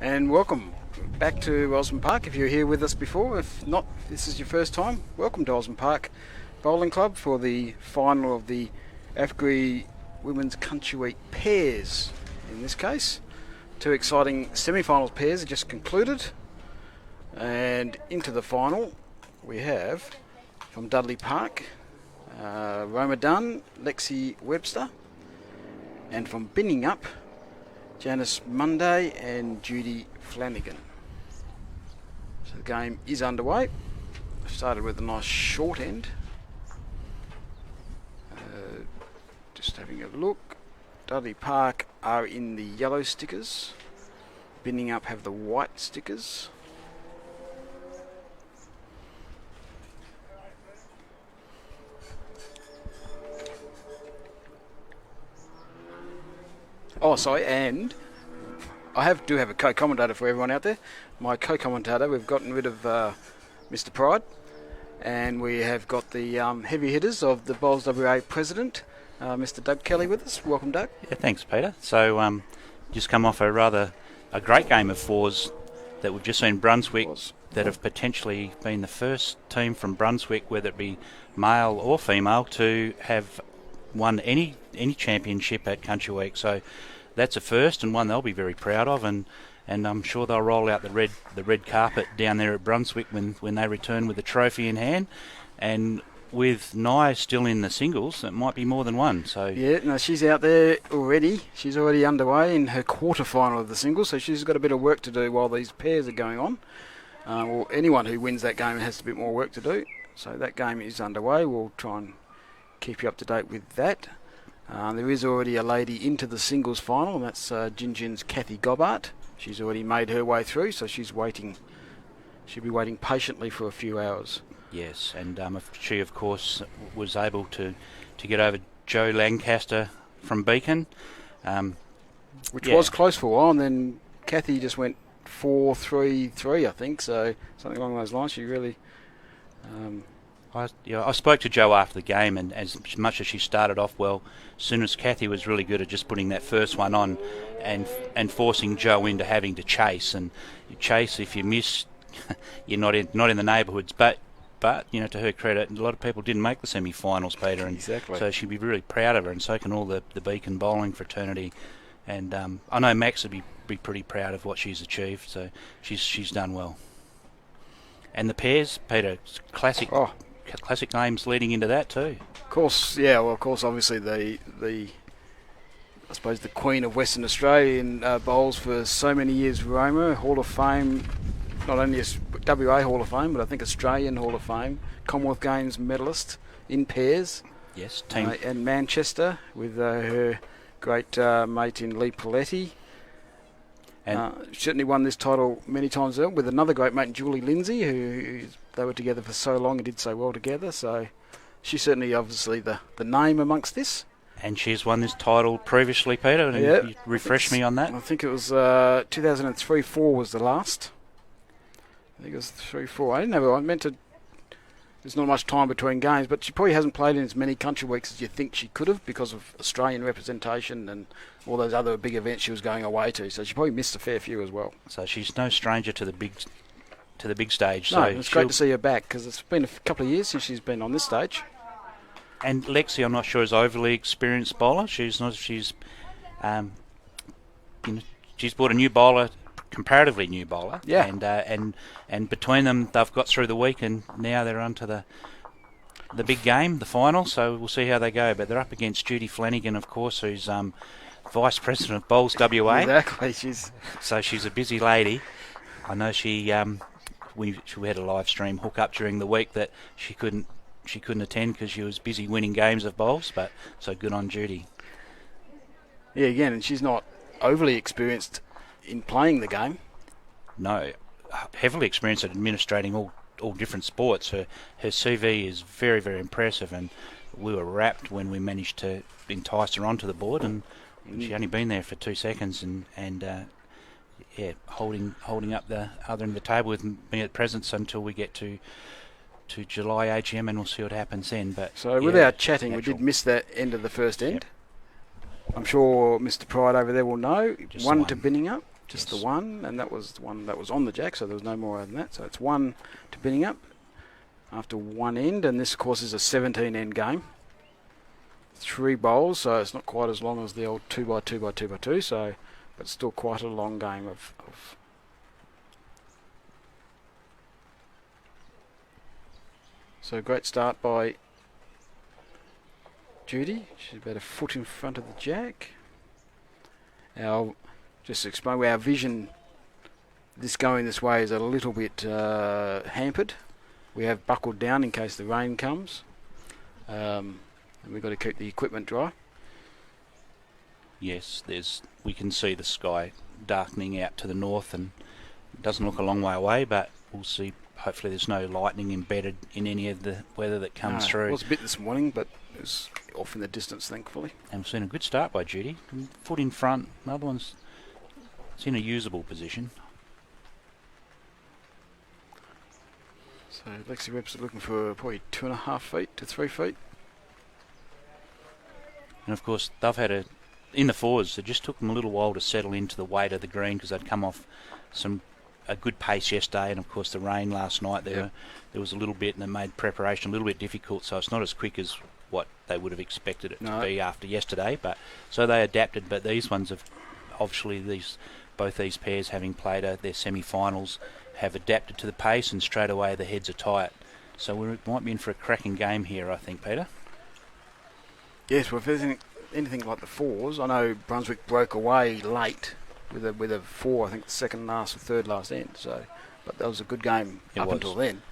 And welcome back to Osborne Park. If you're here with us before, if not, if this is your first time, welcome to Osborne Park Bowling Club for the final of the AFGRI Women's Countryweek pairs. In this case, two exciting semi-finals pairs are just concluded, and into the final we have from Dudley Park, Roma Dunn, Lexi Webster, and from Binningup, Janice Munday and Judy Flanagan. So the game is underway. Started with a nice short end. Just having a look. Dudley Park are in the yellow stickers. Binningup have the white stickers. Oh, sorry, and I do have a co-commentator for everyone out there. My co-commentator, we've gotten rid of Mr. Pride, and we have got the heavy hitters of the Bowls WA president, Mr. Doug Kelly, with us. Welcome, Doug. Yeah, thanks, Peter. So, just come off a great game of fours that we've just seen Brunswick that have potentially been the first team from Brunswick, whether it be male or female, to have won any championship at Countryweek. So that's a first, and one they'll be very proud of, and I'm sure they'll roll out the red carpet down there at Brunswick when they return with the trophy in hand. And with Nye still in the singles, it might be more than one. So yeah, no, she's out there already. She's already underway in her quarter-final of the singles, so she's got a bit of work to do while these pairs are going on. Well, anyone who wins that game has a bit more work to do. So that game is underway. We'll try and keep you up to date with that. There is already a lady into the singles final, and that's Gingin's Kathy Gobbart. She's already made her way through, so she's waiting. She'll be waiting patiently for a few hours. Yes, and she, of course, was able to get over Jo Lancaster from Beacon. Which was close for a while, and then Kathy just went 4-3-3, I think, so something along those lines. She really... I spoke to Jo after the game, and as much as she started off well, as soon as Kathy was really good at just putting that first one on and forcing Jo into having to chase. And you chase, if you miss, you're not in the neighbourhoods. But to her credit, a lot of people didn't make the semi-finals, Peter, and exactly. So she'd be really proud of her, and so can all the Beacon bowling fraternity. And I know Max would be pretty proud of what she's achieved. So she's done well. And the pairs, Peter, classic. Oh. Classic names leading into that too. Of course, yeah. Well, of course, obviously the I suppose the Queen of Western Australian bowls for so many years, Roma, Hall of Fame, not only WA Hall of Fame, but I think Australian Hall of Fame, Commonwealth Games medalist in pairs. Yes, team. And Manchester with her great mate in Lee Paletti. And certainly won this title many times with another great mate, Julie Lindsay, who they were together for so long and did so well together. So she's certainly obviously the name amongst this. And she's won this title previously, Peter. Yeah, you refresh me on that. I think it was 2003-4 was the last. I think it was 3-4. I meant to. There's not much time between games, but she probably hasn't played in as many country weeks as you think she could have because of Australian representation and all those other big events she was going away to. So she probably missed a fair few as well. So she's no stranger to the big stage. No, so it's great to see her back because it's been a couple of years since she's been on this stage. And Lexi, I'm not sure, is overly experienced bowler. She's brought a new bowler. Comparatively new bowler, yeah, and between them they've got through the week, and now they're onto the big game, the final. So we'll see how they go. But they're up against Judy Flanagan, of course, who's vice president of Bowls WA. Exactly, she's a busy lady. I know she had a live stream hook up during the week that she couldn't attend because she was busy winning games of bowls. But so good on Judy. Yeah, again, and she's not overly experienced in playing the game. No, heavily experienced at administrating all different sports. Her CV is very, very impressive, and we were rapt when we managed to entice her onto the board, and she only been there for 2 seconds, and holding up the other end of the table with me at presence until we get to July AGM, and we'll see what happens then. But so without chatting, we did miss that end of the first end. Yep. I'm sure Mr. Pride over there will know. Just 1 to Binningup. Just the one, and that was the one that was on the jack, so there was no more than that. So it's 1 to Binningup after one end, and this, of course, is a 17-end game. 3 bowls, so it's not quite as long as the old 2x2 by 2x2, so but still quite a long game of So great start by Judy. She's about a foot in front of the jack. Just to explain, our vision, this going this way is a little bit hampered. We have buckled down in case the rain comes, and we've got to keep the equipment dry. Yes, we can see the sky darkening out to the north, and it doesn't look a long way away, but we'll see. Hopefully there's no lightning embedded in any of the weather that comes through. It was a bit this morning, but it was off in the distance, thankfully. And we've seen a good start by Judy. Foot in front, another one's it's in a usable position. So Lexi Webster looking for probably 2.5 feet to 3 feet. And of course they've had in the fours, it just took them a little while to settle into the weight of the green because they'd come off a good pace yesterday, and of course the rain last night there was a little bit, and it made preparation a little bit difficult, so it's not as quick as what they would have expected it to be after yesterday, but so they adapted. But these ones have obviously both these pairs, having played their semi-finals, have adapted to the pace, and straight away the heads are tight, so we might be in for a cracking game here, I think, Peter. Yes, well, if there's anything like the fours, I know Brunswick broke away late with a 4, I think the second last or third last end. So, but that was a good game until then.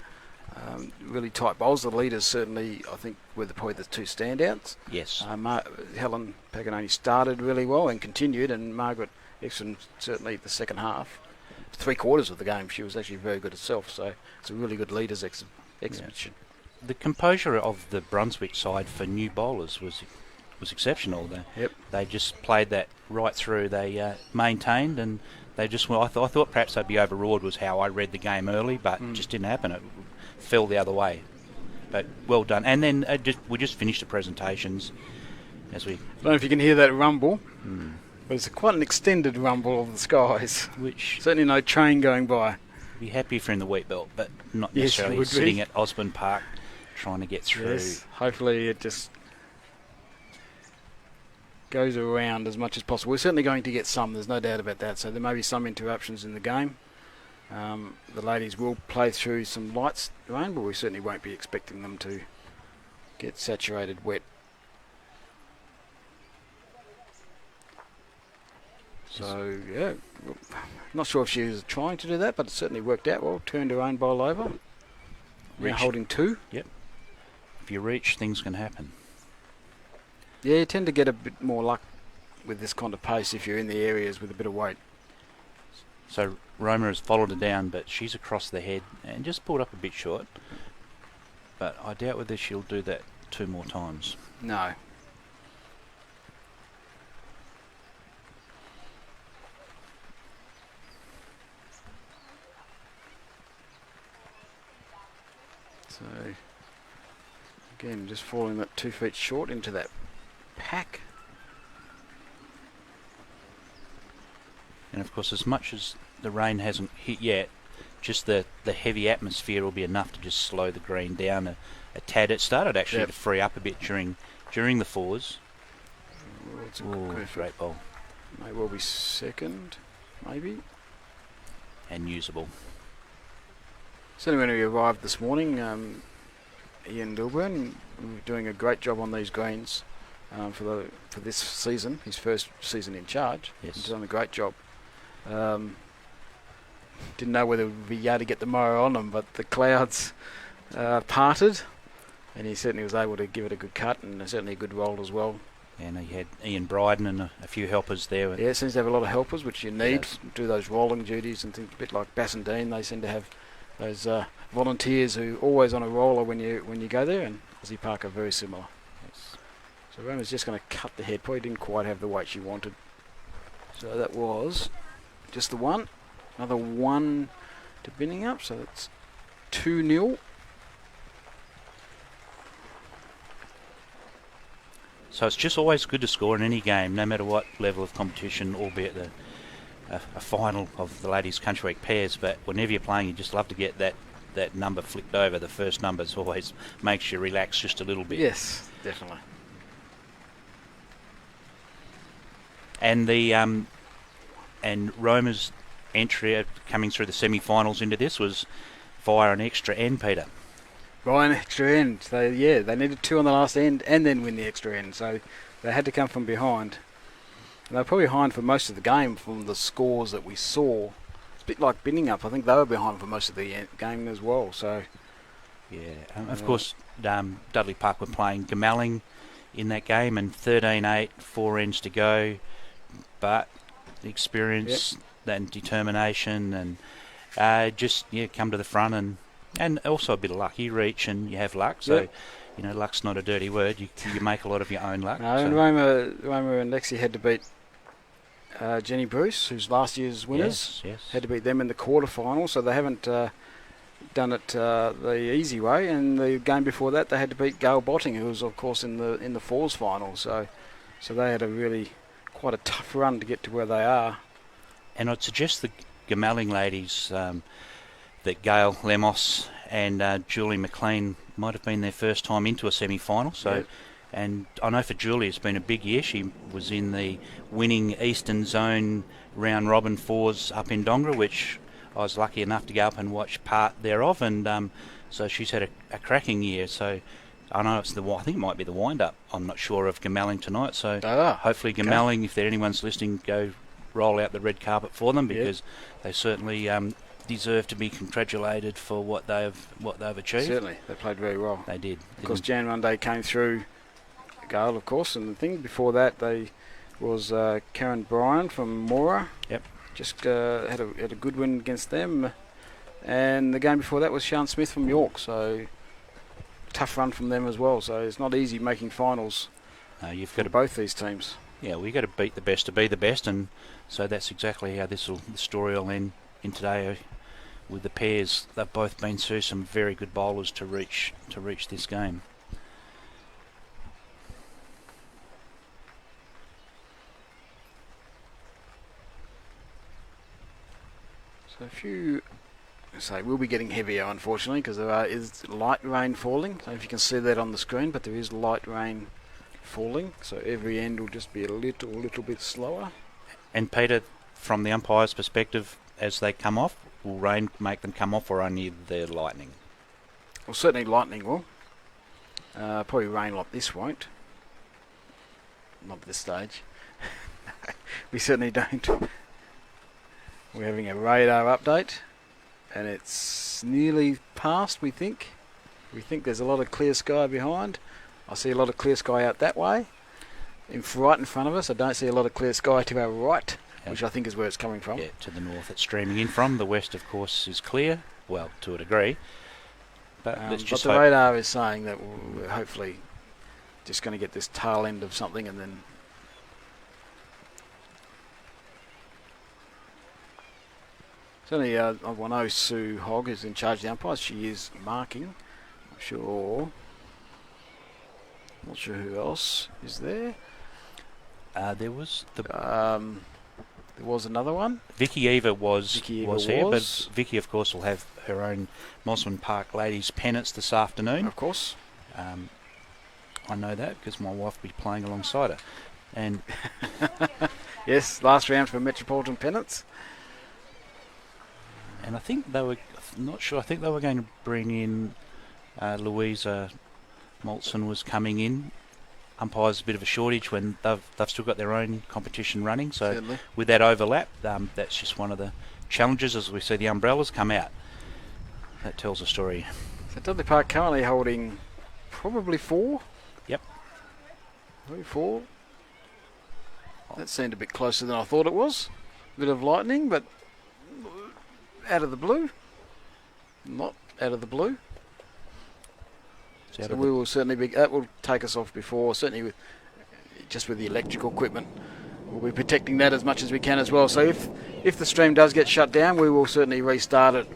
Really tight bowls. The leaders certainly, I think, were probably the 2 standouts. Yes. Helen Paganoni started really well and continued, and Margaret Exton certainly the second half, 3/4 of the game, she was actually very good herself. So it's a really good leaders exhibition. Yeah. The composure of the Brunswick side for new bowlers was exceptional. They just played that right through. They maintained, and they just. Well, I thought perhaps they'd be overawed, was how I read the game early, but it just didn't happen. It fell the other way. But well done. And then we just finished the presentations as we. I don't know if you can hear that rumble, but it's quite an extended rumble of the skies. Which certainly no train going by. Be happy if you're in the wheat belt, but not necessarily sitting at Osborne Park trying to get through. Yes, hopefully it just goes around as much as possible. We're certainly going to get some, there's no doubt about that, so there may be some interruptions in the game. The ladies will play through some light rain, but we certainly won't be expecting them to get saturated wet. So, yeah, not sure if she was trying to do that, but it certainly worked out well. Turned her own bowl over. Now holding 2. Yep. If you reach, things can happen. Yeah, you tend to get a bit more luck with this kind of pace if you're in the areas with a bit of weight. So Roma has followed her down, but she's across the head and just pulled up a bit short. But I doubt whether she'll do that 2 more times. No. So, again, just falling that 2 feet short into that pack. And of course, as much as the rain hasn't hit yet, just the heavy atmosphere will be enough to just slow the green down a tad. It started actually to free up a bit during the fours. Great bowl. May well be second, maybe. And usable. Certainly when we arrived this morning, Ian Dilburn was doing a great job on these greens for this season, his first season in charge. Yes. He's done a great job. Didn't know whether we'd be able to get the mower on them, but the clouds parted, and he certainly was able to give it a good cut, and certainly a good roll as well. And he had Ian Bryden and a few helpers there. Yeah, it seems to have a lot of helpers, which you need to do those rolling duties and things. A bit like Bassendean, they seem to have those volunteers who are always on a roller when you go there, and Aussie Park are very similar. Yes. So Roma's just going to cut the head. Probably didn't quite have the weight she wanted. So that was just the one. Another 1 to Binningup, so that's 2-0. So it's just always good to score in any game, no matter what level of competition, albeit a final of the ladies' Countryweek pairs, but whenever you're playing, you just love to get that number flicked over. The first number's always makes you relax just a little bit. Yes, definitely. And the and Roma's entry coming through the semi-finals into this was via an extra end, Peter. By an extra end. They needed 2 on the last end and then win the extra end. So they had to come from behind. And they were probably behind for most of the game from the scores that we saw. It's a bit like Binningup. I think they were behind for most of the game as well. So, of course, Dudley Park were playing Gamelling in that game, and 13-8, 4 ends to go. But the experience and determination and come to the front and also a bit of luck. You reach and you have luck, so luck's not a dirty word. You make a lot of your own luck. No, and Roma and Lexi had to beat Jenny Bruce, who's last year's winners. Yes. Had to beat them in the quarterfinal, so they haven't done it the easy way. And the game before that, they had to beat Gail Botting, who was of course in the falls final. So they had quite a tough run to get to where they are. And I'd suggest the Gamelling ladies, that Gail Lemos and Julie McLean might have been their first time into a semi-final. So, and I know for Julie it's been a big year. She was in the winning Eastern Zone round robin fours up in Dongra, which I was lucky enough to go up and watch part thereof, and so she's had a cracking year. So I know I think it might be the wind-up. I'm not sure of Gamelling tonight. So hopefully Gamelling, if anyone's listening, go roll out the red carpet for them, because they certainly deserve to be congratulated for what they've achieved. Certainly, they played very well. They did. Of course, Jan Munday came through Gale, of course, and the thing before that was Karen Bryan from Mora. Yep. Just had a good win against them, and the game before that was Sian Smith from York. So tough run from them as well. So it's not easy making finals. You've got both these teams. Yeah, well, you've got to beat the best to be the best, and so that's exactly how the story will end in today with the pairs. They've both been through some very good bowlers to reach this game. So we'll be getting heavier, unfortunately, because there is light rain falling. I don't know if you can see that on the screen, but there is light rain falling, so every end will just be a little bit slower. And Peter, from the umpire's perspective, as they come off, will rain make them come off, or only the lightning? Well, certainly lightning will. Probably rain like this won't. Not at this stage. We certainly don't. We're having a radar update, and it's nearly past, we think. We think there's a lot of clear sky behind. I see a lot of clear sky out that way. Right in front of us, I don't see a lot of clear sky to our right, which I think is where it's coming from. Yeah, to the north it's streaming in from. The west, of course, is clear, well, to a degree. But let's just the radar is saying that we're hopefully just going to get this tail end of something, and then certainly I know Sue Hogg is in charge of the umpires. She is marking. Not sure who else is there. There was another one. Vicky Eva was here, but Vicky, of course, will have her own Mosman Park Ladies pennants this afternoon. Of course. I know that because my wife will be playing alongside her. And yes, last round for Metropolitan pennants. And I think they were going to bring in Louisa Molson was coming in. Umpires a bit of a shortage when they've still got their own competition running. So certainly, with that overlap, that's just one of the challenges as we see the umbrellas come out. That tells a story. So Dudley Park currently holding probably 4. Yep. Probably 4. That seemed a bit closer than I thought it was. A bit of lightning, but out of the blue. Not out of the blue. So we will certainly be. That will take us off before. Certainly, with the electrical equipment, we'll be protecting that as much as we can as well. So if the stream does get shut down, we will certainly restart it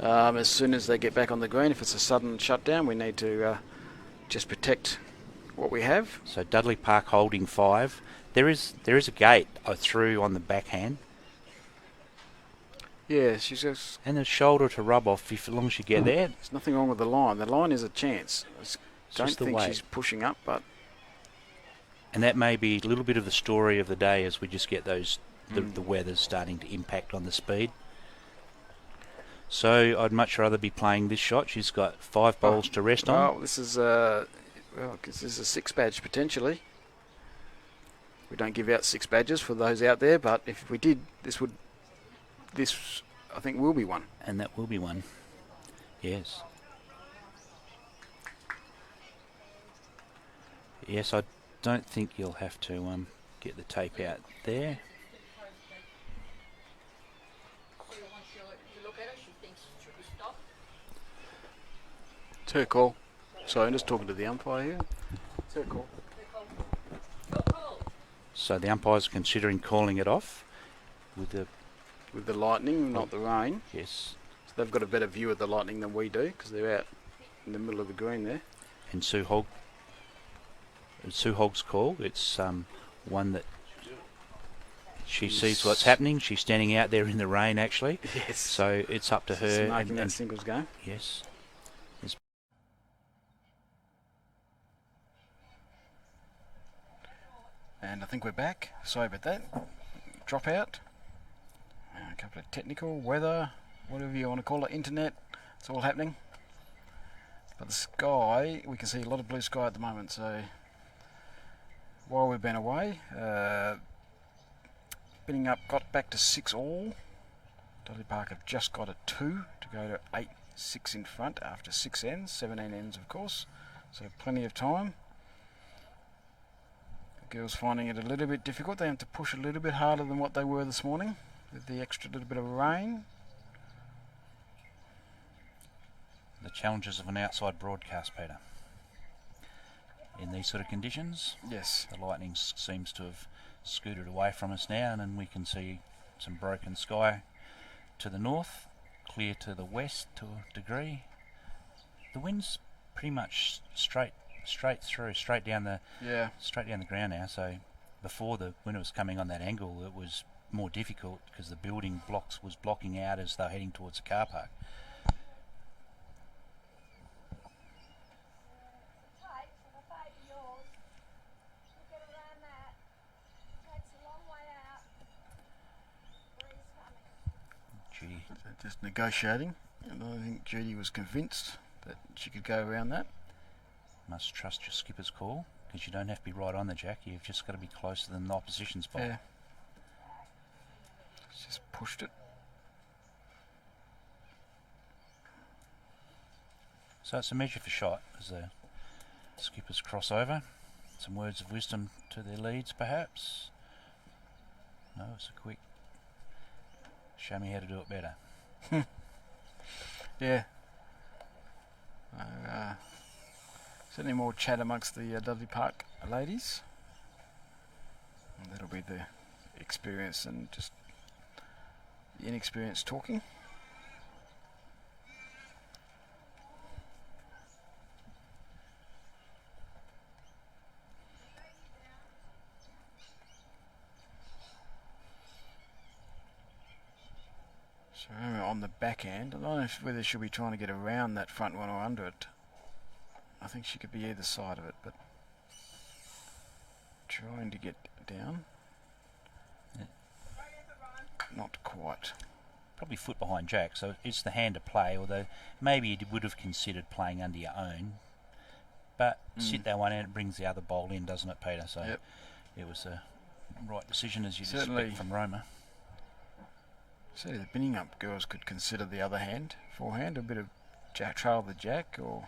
as soon as they get back on the green. If it's a sudden shutdown, we need to just protect what we have. So Dudley Park holding 5. There is a gate I threw on the backhand. Yeah, she's just... And the shoulder to rub off as long as you get there. There's nothing wrong with the line. The line is a chance. I don't think she's pushing up, but... And that may be a little bit of the story of the day as we just get those the weather's starting to impact on the speed. So I'd much rather be playing this shot. She's got 5 bowls to rest on. Well, this is this is a 6 badge potentially. We don't give out 6 badges for those out there, but if we did, this I think will be one. And that will be one. Yes. Yes, I don't think you'll have to get the tape out there. It's her call. Sorry, I'm just talking to the umpire here. It's her call. So the umpire's considering calling it off with the lightning, not the rain. Yes. So they've got a better view of the lightning than we do because they're out in the middle of the green there. And Sue Hogg's call. It's one that she sees what's happening. She's standing out there in the rain, actually. Yes. So it's up to her. Making that singles game. Yes. And I think we're back. Sorry about that. Drop out. A couple of technical, weather, whatever you want to call it, internet. It's all happening. But the sky, we can see a lot of blue sky at the moment. So while we've been away, Binningup got back to 6 all. Dudley Park have just got a 2 to go to 8-6 in front after 6 ends, 17 ends of course. So plenty of time. Girls finding it a little bit difficult. They have to push a little bit harder than what they were this morning with the extra little bit of rain. The challenges of an outside broadcast, Peter. In these sort of conditions, yes, the lightning seems to have scooted away from us now, and then we can see some broken sky to the north, clear to the west to a degree. The wind's pretty much straight through, straight down the ground now. So before, when it was coming on that angle, it was more difficult because the building was blocking out as they're heading towards the car park. Judy just negotiating, and I think Judy was convinced that she could go around that. Must trust your skipper's call, because you don't have to be right on the jack. You've just got to be closer than the opposition's ball. Yeah. Just pushed it. So it's a measure for shot as the skippers cross over. Some words of wisdom to their leads, perhaps. No, it's a quick show me how to do it better. Yeah. Certainly more chat amongst the Dudley Park ladies. And that'll be the experience and just the inexperience talking. So remember on the backhand, I don't know whether she'll be trying to get around that front one or under it. I think she could be either side of it, but trying to get down. Yeah. Not quite. Probably foot behind jack, so it's the hand to play, although maybe you would have considered playing under your own. But sit that one and it brings the other bowl in, doesn't it, Peter? So yep. It was a right decision, as you'd Certainly expect from Roma. So the Binningup girls could consider the other hand, forehand, a bit of trail the jack, or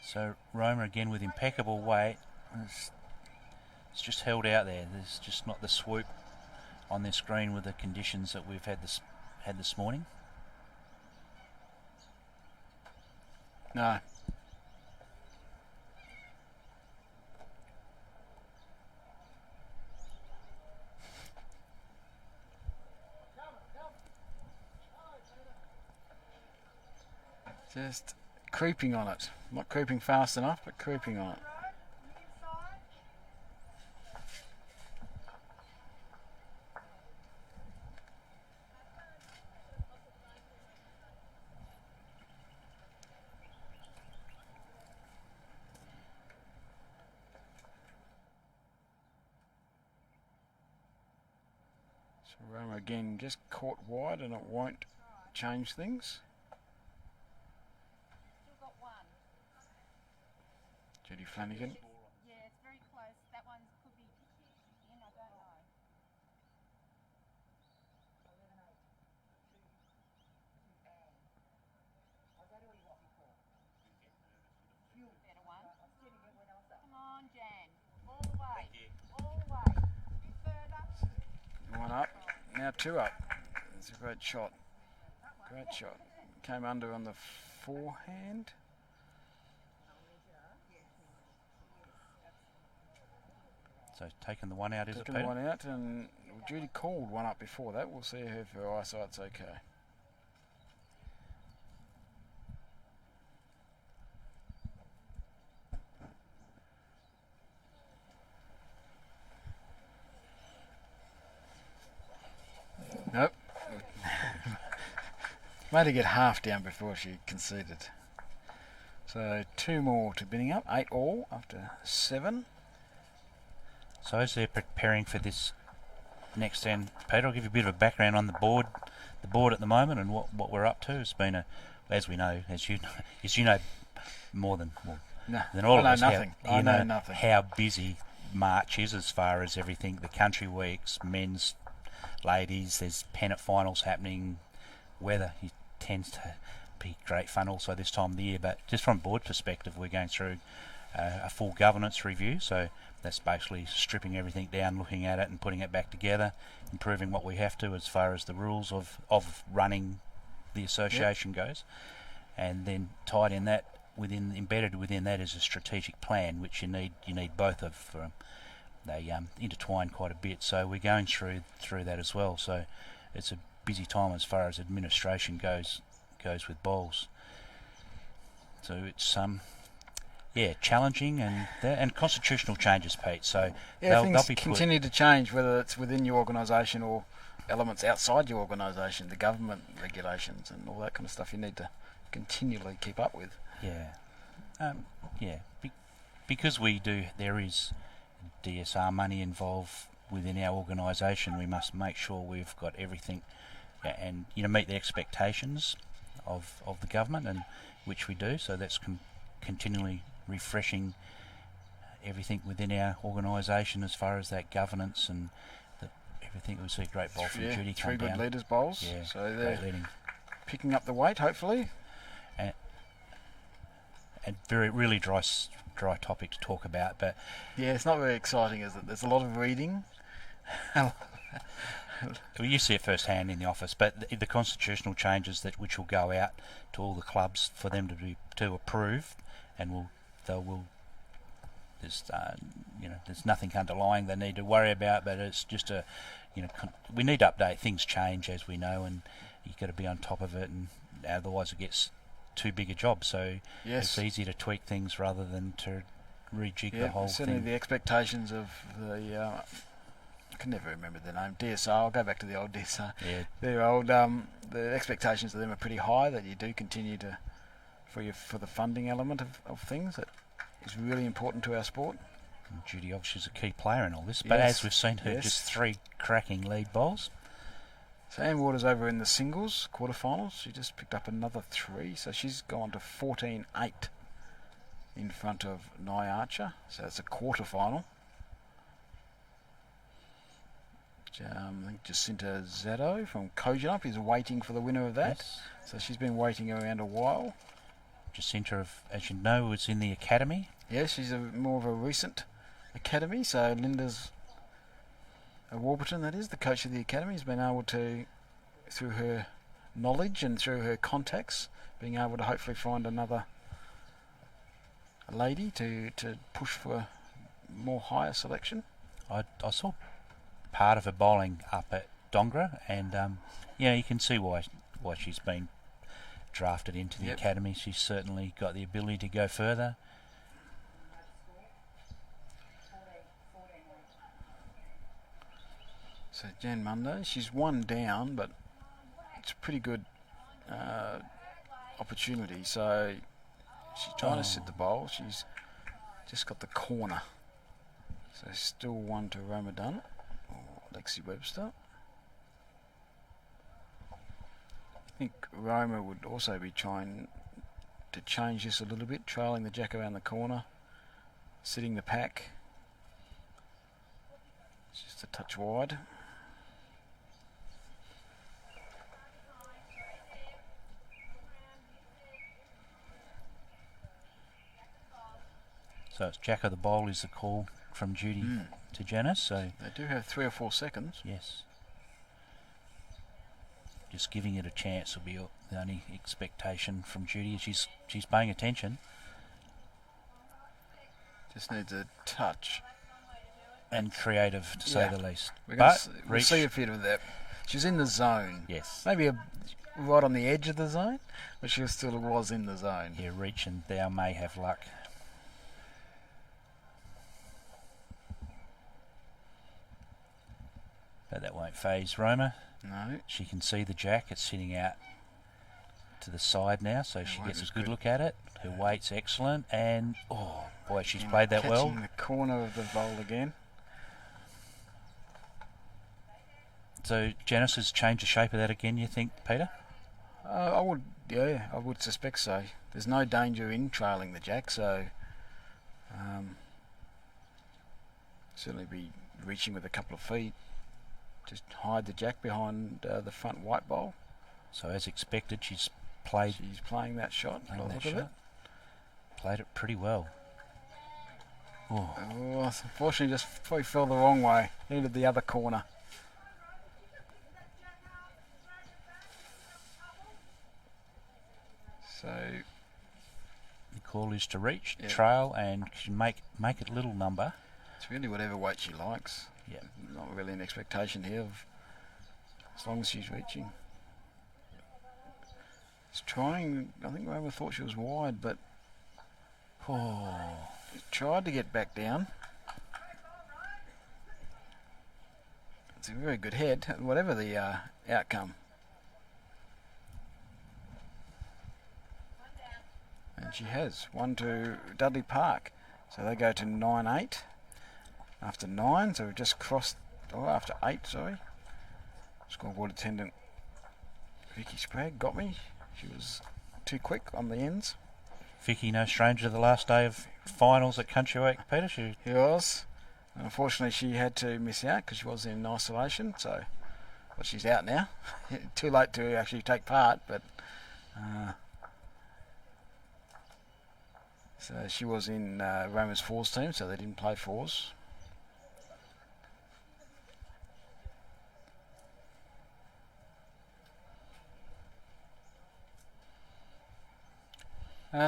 So Roma again with impeccable weight. It's just held out there. There's just not the swoop on their screen with the conditions that we've had this morning. no. Just creeping on it. Not creeping fast enough, but creeping on it. So Roma again just caught wide, and it won't change things. Judy Flanagan. Yeah, it's very close. That one could be in, I don't know. Better one. Come on, Jan. All the way. All the way. A bit further. One up. Now two up. It's a great shot. Great shot. Came under on the forehand. So taking the one out, is it, Taking Peter? one out, and Judy called one up before that. We'll see if her eyesight's okay. Nope. Made her get half down before she conceded. So two more to Binningup, 8 all after 7. So as they're preparing for this next end, Peter, I'll give you a bit of a background on the board at the moment and what we're up to. It's been as you know more than all of us. I know nothing. How busy March is as far as everything. The Countryweeks, men's, ladies. There's pennant finals happening. Weather tends to be great fun also this time of the year. But just from a board perspective, we're going through a full governance review. So that's basically stripping everything down, looking at it and putting it back together, improving what we have to as far as the rules of running the association goes. And then tied in that, embedded within that is a strategic plan, which you need both of. They intertwine quite a bit, so we're going through that as well. So it's a busy time as far as administration goes with bowls. So it's challenging and constitutional changes, Pete. So they'll be continue to change, whether it's within your organisation or elements outside your organisation, the government regulations and all that kind of stuff. You need to continually keep up with. Because there is DSR money involved within our organisation. We must make sure we've got everything and meet the expectations of the government, and which we do. So that's continually refreshing everything within our organisation as far as that governance and everything. We see a great bowl from Judy come down. 3 good leaders bowls. Yeah, so they're picking up the weight, hopefully. And really dry topic to talk about, but it's not very exciting, is it? There's a lot of reading. Well, you see it firsthand in the office, but the constitutional changes which will go out to all the clubs for them to approve, and there's nothing underlying they need to worry about, but it's just we need to update. Things change, as we know, and you've got to be on top of it, and otherwise it gets too big a job. So it's easy to tweak things rather than to rejig the whole certainly thing. The expectations of the I can never remember the name, DSR. I'll go back to the old DSR. They're old. The expectations of them are pretty high, that you do continue to for the funding element of things. That is really important to our sport. And Judy obviously is a key player in all this, but as we've seen her, just 3 cracking lead bowls. So Anne Waters over in the singles quarterfinals. She just picked up another 3, so she's gone to 14-8 in front of Nye Archer. So it's a quarterfinal. I think Jacinta Zato from Kojanup is waiting for the winner of that. So she's been waiting around a while. Jacinta, as you know, was in the academy. Yes, she's more of a recent academy. So Linda's Warburton, that is, the coach of the academy, has been able to, through her knowledge and through her contacts, being able to hopefully find another lady to push for more higher selection. I saw part of her bowling up at Dongra, and you can see why she's been drafted into the Yep. academy. She's certainly got the ability to go further. So Jan Munday, she's one down, but it's a pretty good opportunity. So she's trying to sit the bowl. She's just got the corner. So still one to Roma Dunn or Lexi Webster. I think Roma would also be trying to change this a little bit, trailing the jack around the corner, sitting the pack. It's just a touch wide. So it's Jack of the Bowl is the call from Judy to Janice. So They do have 3 or 4 seconds. yes, just giving it a chance will be the only expectation from Judy. She's paying attention. Just needs a touch. And creative, to say Yeah. the least. We're gonna But we'll reach, see a bit of that. She's in the zone. yes, Maybe right on the edge of the zone, but she still was in the zone. yeah, reach and thou may have luck. But that won't phase Roma. No. She can see the jack. It's sitting out to the side now, so she weight gets was a good good. look at it. Her weight's excellent, and oh boy, she's played that well. Catching the corner of the bowl again. So Janice has changed the shape of that again, you think, Peter? I would suspect so. There's no danger in trailing the jack, so certainly be reaching with a couple of feet. Just hide the jack behind the front white bowl. So as expected, she's played She's playing that shot. by the that look of it. shot. Played it pretty well. Oh, Oh, unfortunately, just probably fell the wrong way. Needed the other corner. So the call is to reach, Yeah. trail, and she make it little number. it's really whatever weight she likes. Yeah. Not really an expectation here, as long as she's reaching. It's trying. I think Roma thought she was wide, but tried to get back down. It's a very good head, whatever the outcome. And she has one to Dudley Park, so they go to 9-8 after 9. So we've just crossed. After 8, sorry. Scoreboard attendant Vicky Sprague got me. She was too quick on the ends. Vicky, no stranger to the last day of finals at Countryweek, Peter. She He was. And unfortunately, she had to miss out because she was in isolation. So, well, she's out now. Too late to actually take part, but so she was in Roma's fours team, so they didn't play fours.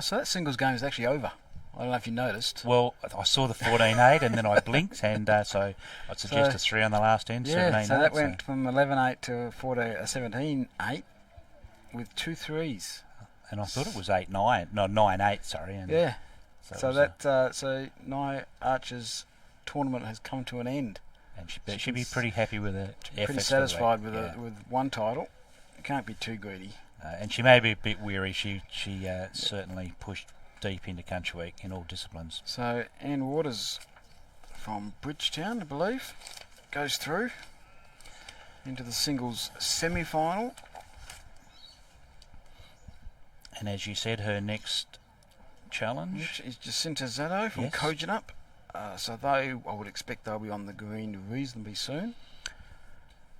So that singles game is actually over. I don't know if you noticed. well, I saw the 14-8 and then I blinked, and so I'd suggest So- a 3 on the last end. Yeah, 17-8, so that went from 11-8 to 17-8 with 2 threes. and I thought it was 8-9, no 9-8. Sorry. And Yeah. it So was, so Nye Archer's tournament has come to an end. and she she'd be can pretty happy with it. Pretty satisfied with with one title. You can't be too greedy. And she may be a bit weary. She certainly pushed deep into Countryweek in all disciplines. So Ann Waters from Bridgetown, I believe, goes through into the singles semi-final. And as you said, her next challenge. Which is Jacinta Zato from Yes. Kojonup. So I would expect they'll be on the green reasonably soon.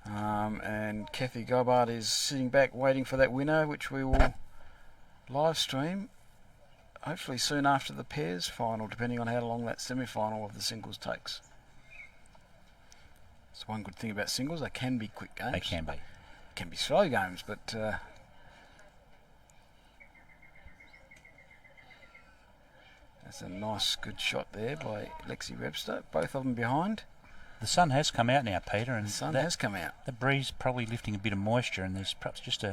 And Kathy Gobbard is sitting back waiting for that winner, which we will live stream hopefully soon after the pairs final, depending on how long that semi-final of the singles takes. That's one good thing about singles, they can be quick games. They can be. Can be slow games, but that's a nice good shot there by Lexi Webster, both of them behind. The sun has come out now, Peter, and The sun that, has come out. the breeze probably lifting a bit of moisture, and there's perhaps just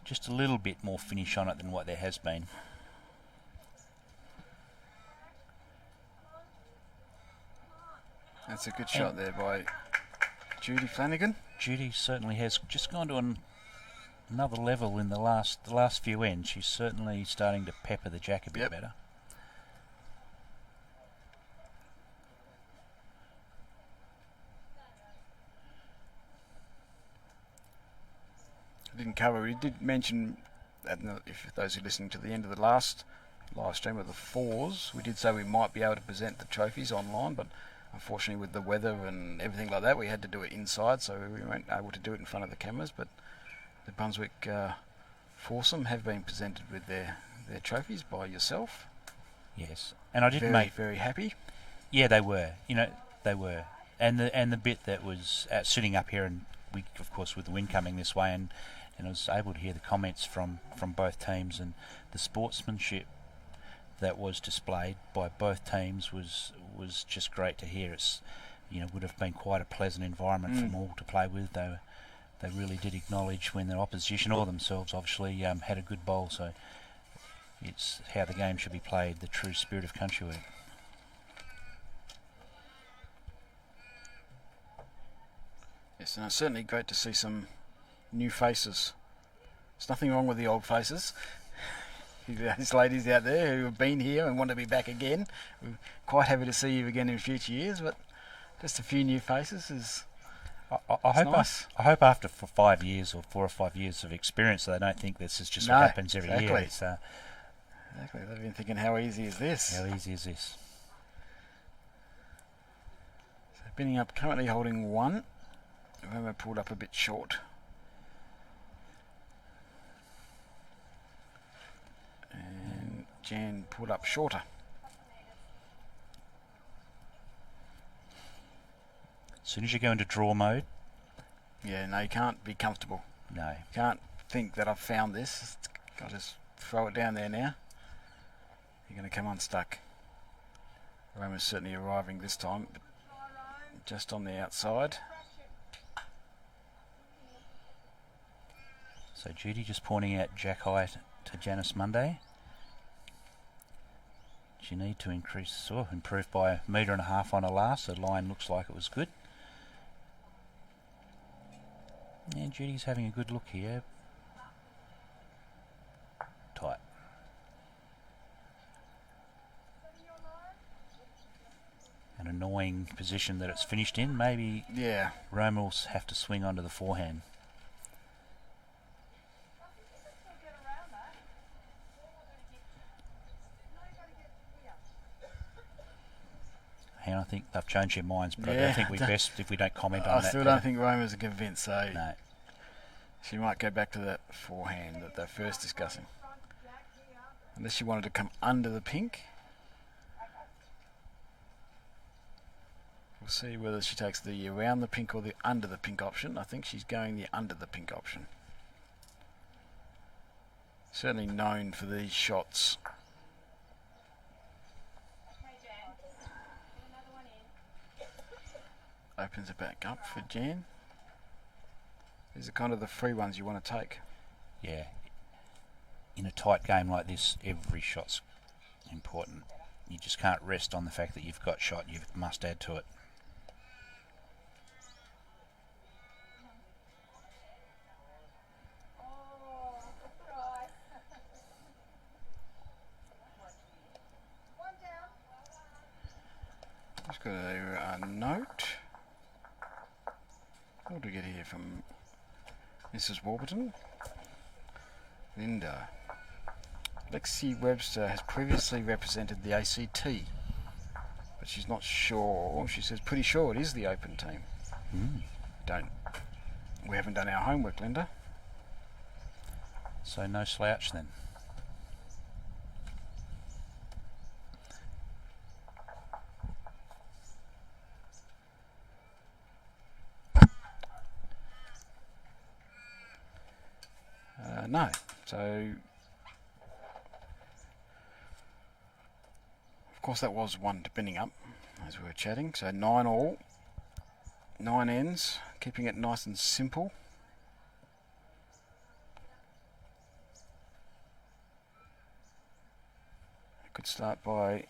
just a little bit more finish on it than what there has been. That's a good shot there by Judy Flanagan. Judy certainly has just gone to another level in the last few ends. She's certainly starting to pepper the jack a bit better. I didn't cover. We did mention that if those who are listening to the end of the last live stream of the fours, we did say we might be able to present the trophies online, but unfortunately with the weather and everything like that, we had to do it inside, so we weren't able to do it in front of the cameras. But the Brunswick foursome have been presented with their trophies by yourself. Yes, and I didn't very happy. Yeah, they were. They were. And the bit that was sitting up here, and we, of course, with the wind coming this way, and I was able to hear the comments from both teams, and the sportsmanship that was displayed by both teams was just great to hear. It's would have been quite a pleasant environment for them all to play with. They really did acknowledge when their opposition or themselves obviously had a good bowl. So it's how the game should be played, the true spirit of Countryweek. Yes, and it's certainly great to see some new faces. There's nothing wrong with the old faces. These ladies out there who have been here and want to be back again. We're quite happy to see you again in future years, but just a few new faces is I hope nice. I hope after 5 years or 4 or 5 years of experience, they don't think this is just what happens every year. It's, exactly. They've been thinking, how easy is this? How easy is this? So Binningup currently holding 1. Remember, pulled up a bit short. And Jan pulled up shorter. As soon as you go into draw mode, yeah, no, you can't be comfortable. No, you can't think that I've found this. I'll just throw it down there now. You're going to come unstuck. Roma's certainly arriving this time, but just on the outside. So Judy just pointing out jack high to Janice Munday. You need to improve by 1.5 metres on a last. The line looks like it was good. And Judy's having a good look here. Tight. An annoying position that it's finished in. Maybe Roma will have to swing onto the forehand. And I think they've changed their minds, but I think we best if we don't comment on that. I still don't think Roma's convinced, so no. She might go back to that forehand that they're first discussing. Unless she wanted to come under the pink. We'll see whether she takes the around the pink or the under the pink option. I think she's going the under the pink option. Certainly known for these shots. Opens it back up for Jan. These are kind of the free ones you want to take. Yeah. In a tight game like this, every shot's important. You just can't rest on the fact that you've got shot. You must add to it. Just got a note. What do we get here from Mrs. Warburton? Linda. Lexi Webster has previously represented the ACT, but she's not sure. She says pretty sure it is the Open team. We haven't done our homework, Linda. So no slouch then. No. So, of course, that was 1 to Binningup as we were chatting. So 9 all, 9 ends, keeping it nice and simple. Good start by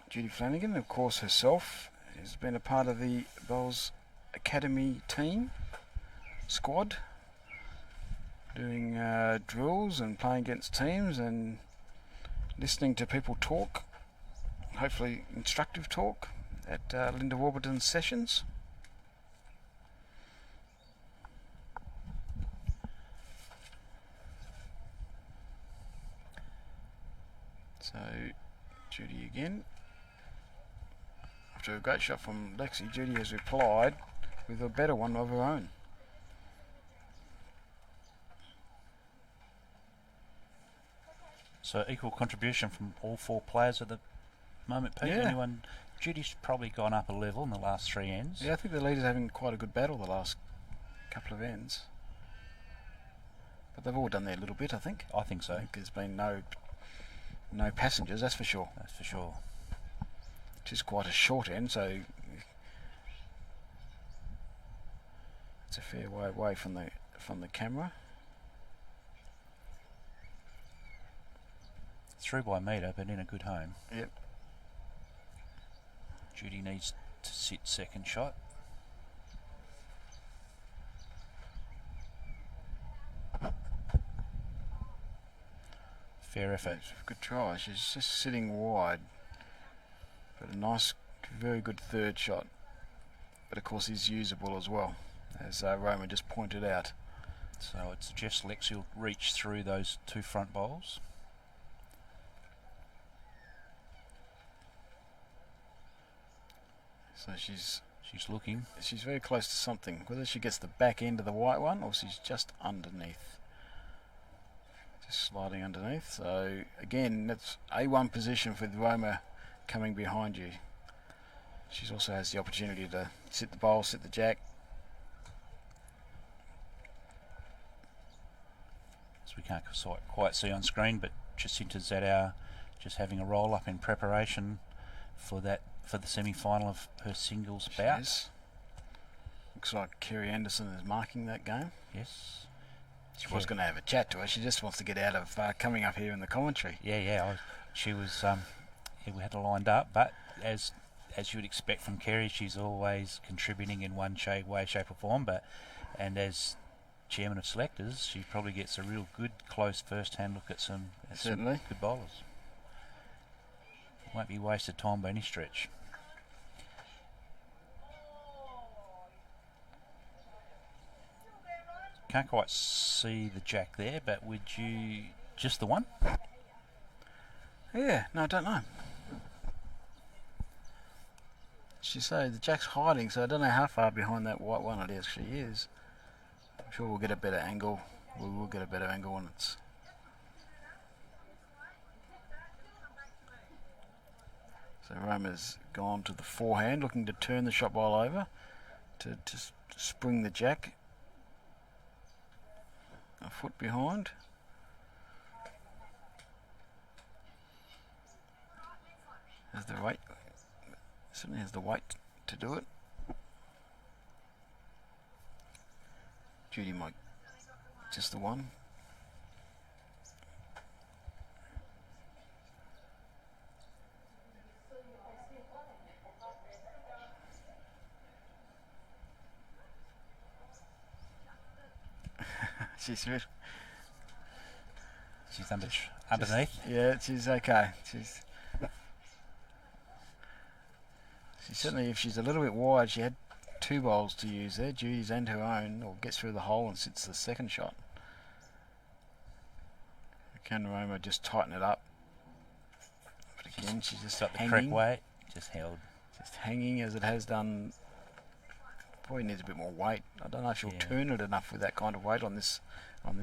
Judy Flanagan, of course herself has been a part of the Bowls Academy team squad, doing drills and playing against teams and listening to people talk, hopefully instructive talk at Linda Warburton's sessions. So Judy again. After a great shot from Lexi, Judy has replied with a better one of her own. So equal contribution from all four players at the moment, Pete. Yeah. Anyone? Judy's probably gone up a level in the last 3 ends. Yeah, I think the leader's having quite a good battle the last couple of ends. But they've all done their little bit, I think. I think so. I think there's been no passengers, that's for sure. That's for sure. It is quite a short end, so it's a fair way away from the camera. Through by metre, but in a good home. Yep. Judy needs to sit second shot. Fair effort. Good try. She's just sitting wide, but a nice, very good third shot. But of course, he's usable as well, as Roma just pointed out. So it suggests Lexi will reach through those two front bowls. So she's looking. She's very close to something. Whether she gets the back end of the white one or she's just underneath. Just sliding underneath. So again, that's A1 position for Roma coming behind you. She also has the opportunity to sit the bowl, sit the jack. As we can't quite see on screen, but Jacinta Zadar just having a roll up in preparation for the semi-final of her singles bout. Is. Looks like Kerry Anderson is marking that game. Yes. She was going to have a chat to her. She just wants to get out of coming up here in the commentary. Yeah. She was. We had her lined up, but as you would expect from Kerry, she's always contributing in one way, shape, or form. And as chairman of selectors, she probably gets a real good, close first-hand look at some good bowlers. Won't be wasted time by any stretch. Can't quite see the jack there, but would you... just the one? Yeah, no, I don't know. She said the jack's hiding, so I don't know how far behind that white one it actually is. I'm sure we'll get a better angle. We will get a better angle when it's... So Roma's gone to the forehand, looking to turn the shot ball over to spring the jack. A foot behind. Has the weight. Certainly has the weight to do it. Judy might just the one. She's underneath. Yeah, she's okay. She's certainly, if she's a little bit wide, she had two bowls to use there, Judy's and her own, or gets through the hole and sits the second shot. Can Roma just tighten it up? But again, she's just got the hanging. correct weight, just held. Just hanging as it has done. Probably needs a bit more weight. I don't know if she'll turn it enough with that kind of weight on this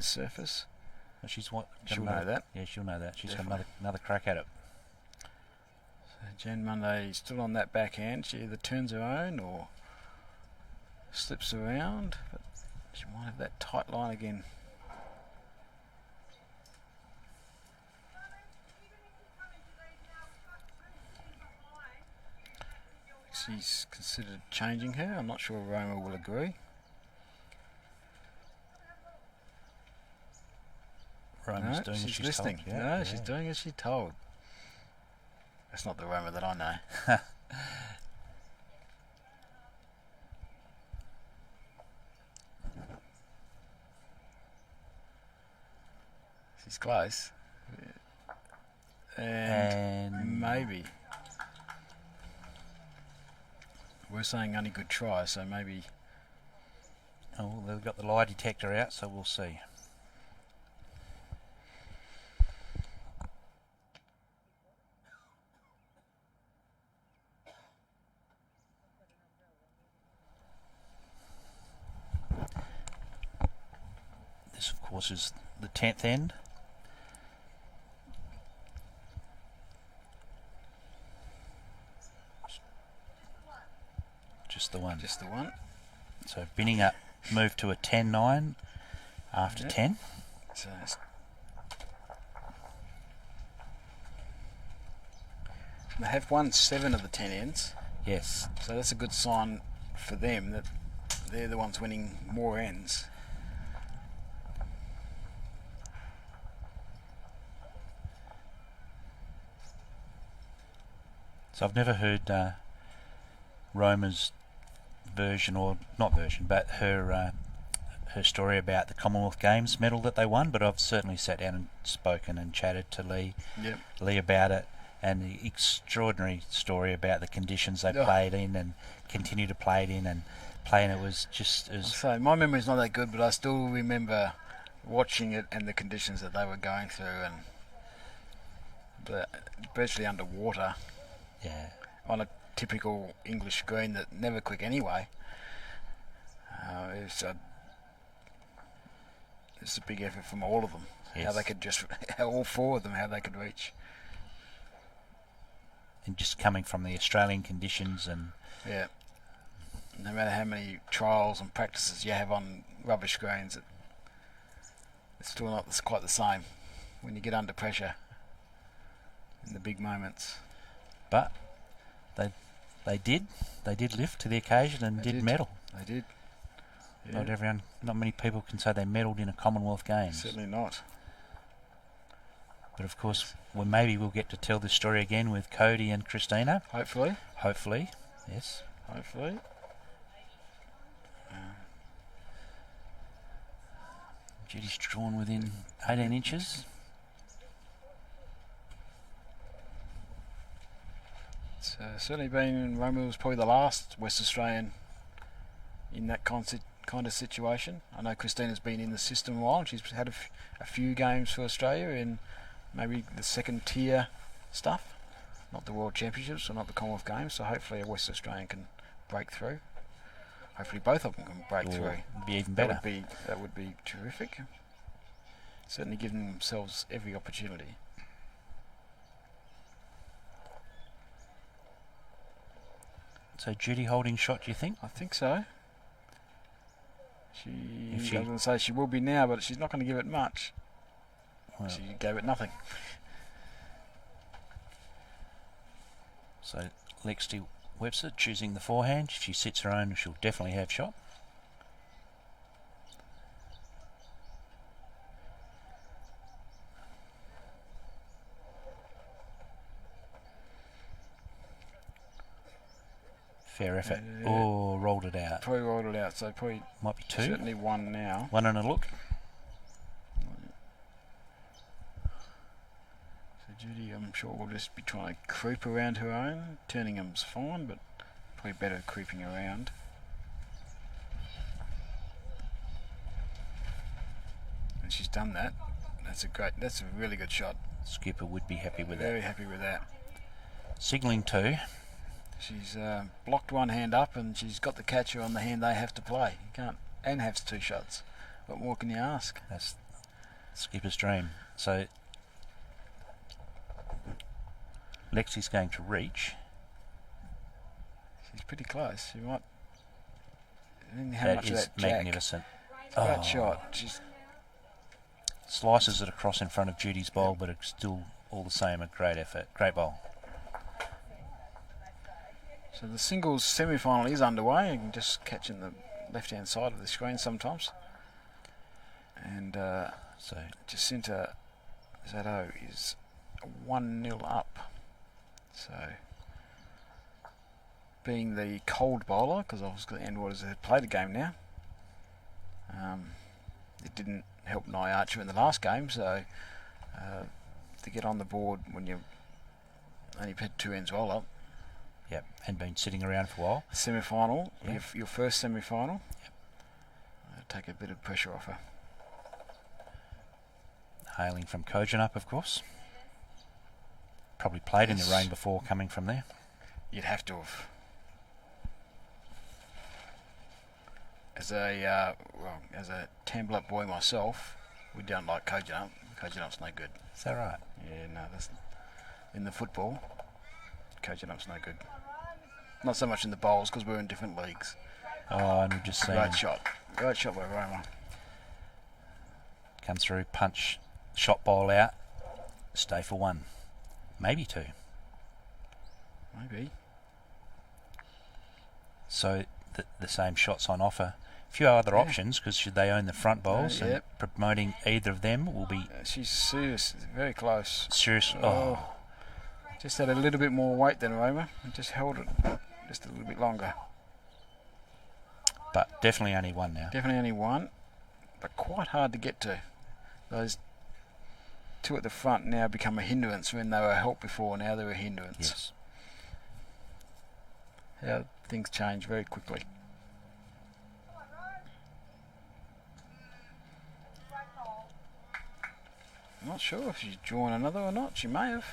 surface. Well, she'll know that. Yeah, she'll know that. She's Definitely. got another crack at it. So Jan Munday still on that backhand. She either turns her own or slips around, but she might have that tight line again. She's considered changing her. I'm not sure Roma will agree. Roma's doing as she's she's listening. told. Yeah, No, she's doing as she's told. That's not the Roma that I know. She's close. And maybe. We're saying only good try, so maybe. Oh, well, they've got the lie detector out, so we'll see. This, of course, is the 10th end. Just the one. Just the one. So Binningup moved to a 10-9 after 10. So they have won 7 of the 10 ends. Yes. So that's a good sign for them that they're the ones winning more ends. So I've never heard Roma's version, or not version, but her story about the Commonwealth Games medal that they won. But I've certainly sat down and spoken and chatted to Lee about it, and the extraordinary story about the conditions they played in and continue to play it in and playing. It was just as. So my memory's not that good, but I still remember watching it and the conditions that they were going through, and virtually underwater. Yeah. On a typical English green that never quick anyway. It's a big effort from all of them. Yes. How they could all 4 of them, how they could reach. And just coming from the Australian conditions, and yeah, no matter how many trials and practices you have on rubbish greens, it's still not quite the same when you get under pressure in the big moments. But they did lift to the occasion and did medal. They did. Yeah. Not many people can say they medalled in a Commonwealth Games. Certainly not. But of course, maybe we'll get to tell this story again with Cody and Christina. Hopefully, yes. Hopefully. Judy's drawn within 18 inches. It's certainly been. Roma was probably the last West Australian in that kind of situation. I know Christina's been in the system a while, and she's had a few games for Australia in maybe the second tier stuff, not the World Championships or not the Commonwealth Games. So hopefully a West Australian can break through. Hopefully both of them can break through. It'd be even better. That would be terrific. Certainly giving themselves every opportunity. So Judy holding shot, do you think? I think so. She doesn't say she will be now, but she's not going to give it much. Well, she gave it nothing. So Lexi Webster choosing the forehand. If she sits her own, she'll definitely have shot. Fair effort. Rolled it out. Probably rolled it out, so probably might be 2. Certainly 1 now. 1 and a look. So Judy, I'm sure, will just be trying to creep around her own. Turningham's fine, but probably better creeping around. And she's done that. That's a really good shot. Skipper would be happy with that. Very happy with that. Signalling 2. She's blocked one hand up, and she's got the catcher on the hand they have to play. You can't, and have 2 shots. What more can you ask? That's Skipper's dream. So Lexi's going to reach. She's pretty close. She might. How That much is of that jack. magnificent. That shot. She's slices it across in front of Judy's bowl, but it's still all the same a great effort. Great bowl. So the singles semi-final is underway. You can just catch in the left-hand side of the screen sometimes. And So Jacinta Zato is 1-0 up. So, being the cold bowler, because obviously Endwaters had played the game now, it didn't help Nye Archer in the last game, so to get on the board when you only had 2 ends well up. yep, and been sitting around for a while. Semi-final, Yep. your first semi-final. Yep. Take a bit of pressure off her. Hailing from Kojanup, of course. Probably played in the Yes. rain before coming from there. You'd have to have. As a Tamblup boy myself, we don't like Kojanup. Kojanup's no good. Is that right? Yeah, no, that's in the football. Kojanup's no good. Not so much in the bowls because we're in different leagues. Oh, and we've just seen Great shot by Roma. come through, punch, shot ball out, stay for 1, maybe 2. Maybe. So the same shots on offer. A few other Yeah. options, because should they own the front bowls, and yep. promoting either of them will be She's serious, very close. serious. Oh, Just had a little bit more weight than Roma and just held it just a little bit longer. but definitely only 1 now. Definitely only 1, but quite hard to get to. Those 2 at the front now become a hindrance when they were a help before. Now they're a hindrance. Yes. How things change very quickly. I'm not sure if she's drawn another or not. She may have.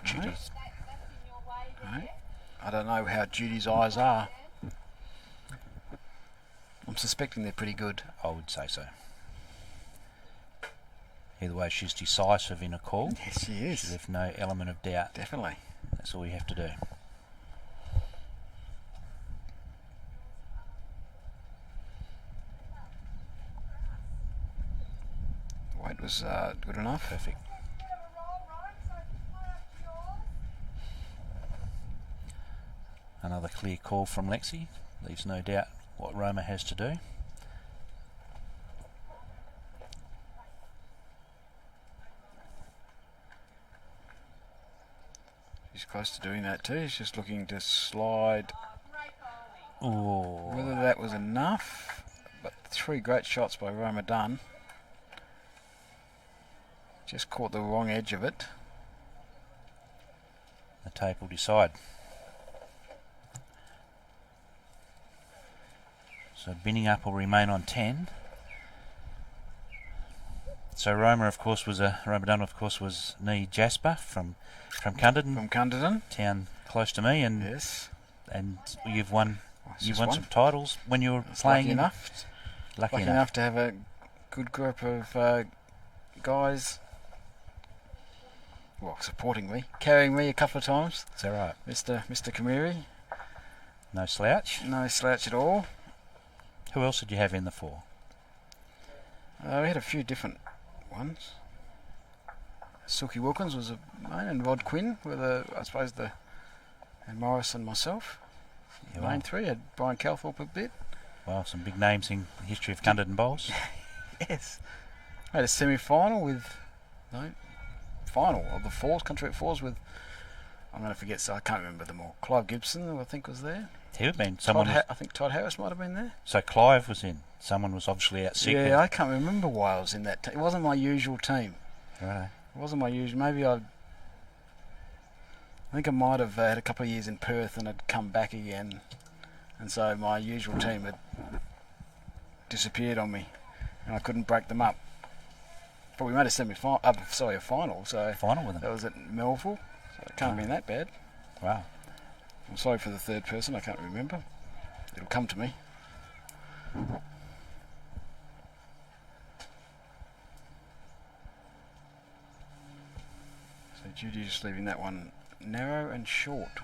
Judy's Right. I don't know how Judy's eyes are. I'm suspecting they're pretty good. I would say so. Either way, she's decisive in a call. Yes, she is. She's left no element of doubt. Definitely. That's all we have to do. Weight was good enough. Perfect. Another clear call from Lexi. Leaves no doubt what Roma has to do. She's close to doing that too. She's just looking to slide. Oh, Whether that was enough, but 3 great shots by Roma Dunn. Just caught the wrong edge of it. the tape will decide. So Binningup will remain on 10. So Roma, of course, Roma Dunn, of course, was Nee Jasper from Cunderton, From Cunderton. town close to me, and Yes. you've won It's you've just won some titles when you were It's playing. lucky enough to have a good group of guys. Well, supporting me, carrying me a couple of times. Is that right? Mr. Kamiri, No slouch. no slouch at all. Who else did you have in the 4? We had a few different ones. Silky Wilkins was a main, and Rod Quinn were and Morris and myself. Yeah, Main 3 had Brian Calthorpe a bit. well, some big names in the history of Cunderton Bowls. Yes. I had a semi-final with final of the 4s, Countryweek 4s with, I'm going to forget, so I can't remember them all. Clive Gibson, I think, was there. He would have been someone. I think Todd Harris might have been there. So Clive was in. Someone was obviously out sick. Yeah, I can't remember why I was in that team. It wasn't my usual team. Right. It wasn't my usual. Maybe I think I might have had a couple of years in Perth and had come back again, and so my usual team had disappeared on me, and I couldn't break them up. But we made a semi-final, a final. So Final with that them. was at Melville. So it can't have been that bad. Wow. I'm sorry for the third person. I can't remember. It'll come to me. So Judy just leaving that one narrow and short.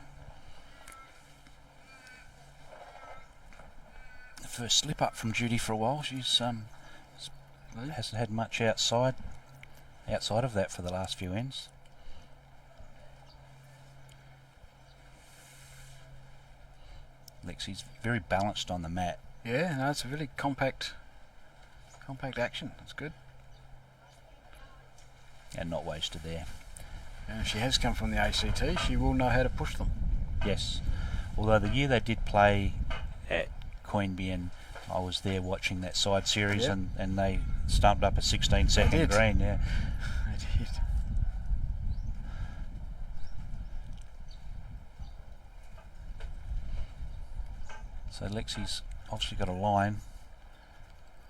The first slip up from Judy for a while. She's hasn't had much outside of that for the last few ends. Lexi's very balanced on the mat. Yeah, no, it's a really compact Compact action, that's good. And not wasted there. And if she has come from the ACT, she will know how to push them. Yes. Although the year they did play at Queanbeyan, and I was there watching that side series, Yep. and they stumped up a 16-second green. Yeah. They did. So Lexi's obviously got a line.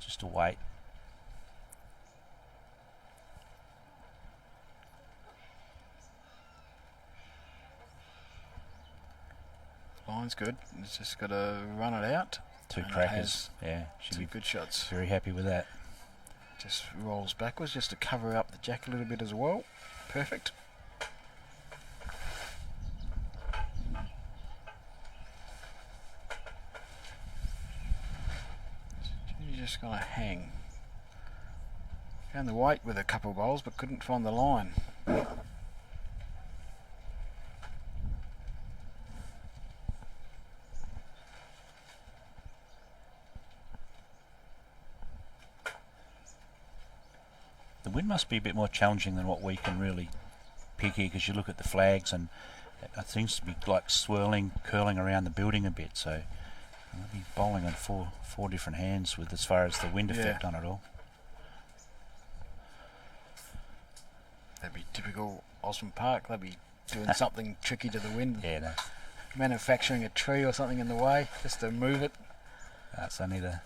Just to wait. Line's good. It's just got to run it out. Two And it crackers. has Yeah, she'd two be good shots. very happy with that. Just rolls backwards just to cover up the jack a little bit as well. Perfect. She's just going to hang. Found the weight with a couple of bowls but couldn't find the line. The wind must be a bit more challenging than what we can really pick here, because you look at the flags and it seems to be like swirling, curling around the building a bit. So I'll be bowling on four different hands with as far as the wind effect on it all. That'd be typical Osborne Park. They'd be doing something tricky to the wind. Yeah, no, Manufacturing a tree or something in the way just to move it. that's only the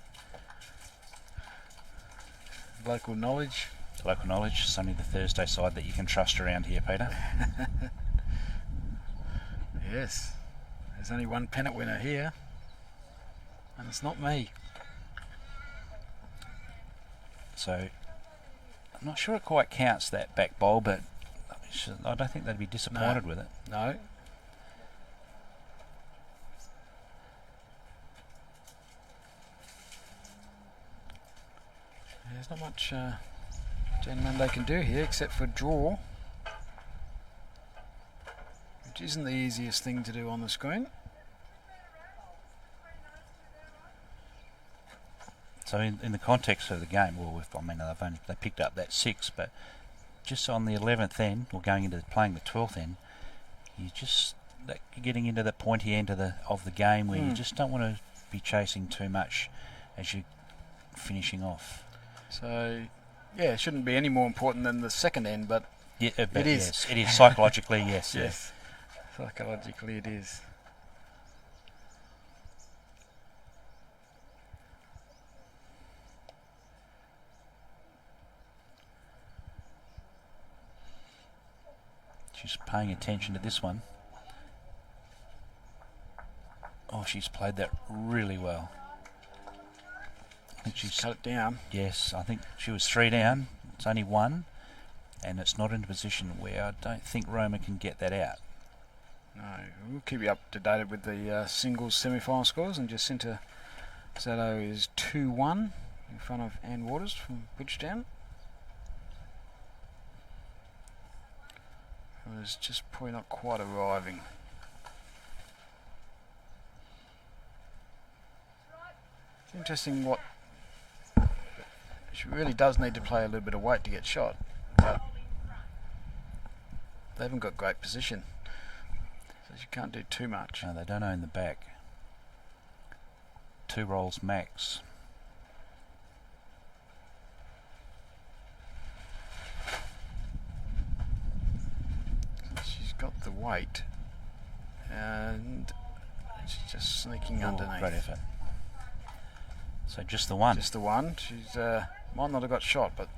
Local knowledge. local knowledge. It's only the Thursday side that you can trust around here, Peter. Yes. There's only one pennant winner here. And it's not me. So I'm not sure it quite counts, that back bowl, but I don't think they'd be disappointed with it. No. There's not much Jan Munday can do here except for draw, which isn't the easiest thing to do on the screen. So in the context of the game, well, they picked up that 6, but just on the 11th end, or going into playing the 12th end, you're getting into the pointy end of the game where you just don't want to be chasing too much as you're finishing off. So, yeah, it shouldn't be any more important than the second end, but Yeah, it is. Yes, it is psychologically. Yes, yes, psychologically it is. She's paying attention to this one. Oh, she's played that really well. I think she's Cut it down. Yes, I think she was 3 down. It's only 1, and it's not in a position where I don't think Roma can get that out. No, we'll keep you up to date with the singles semi-final scores. And Jacinta Zato is 2-1 in front of Ann Waters from Bridgetown. It was just probably not quite arriving. It's interesting what she really does need to play a little bit of weight to get shot, but they haven't got great position, so she can't do too much. No, they don't own the back. 2 rolls max. She's got the weight, and she's just sneaking underneath. Great effort. So just the 1. Just the one. She's might not have got shot, but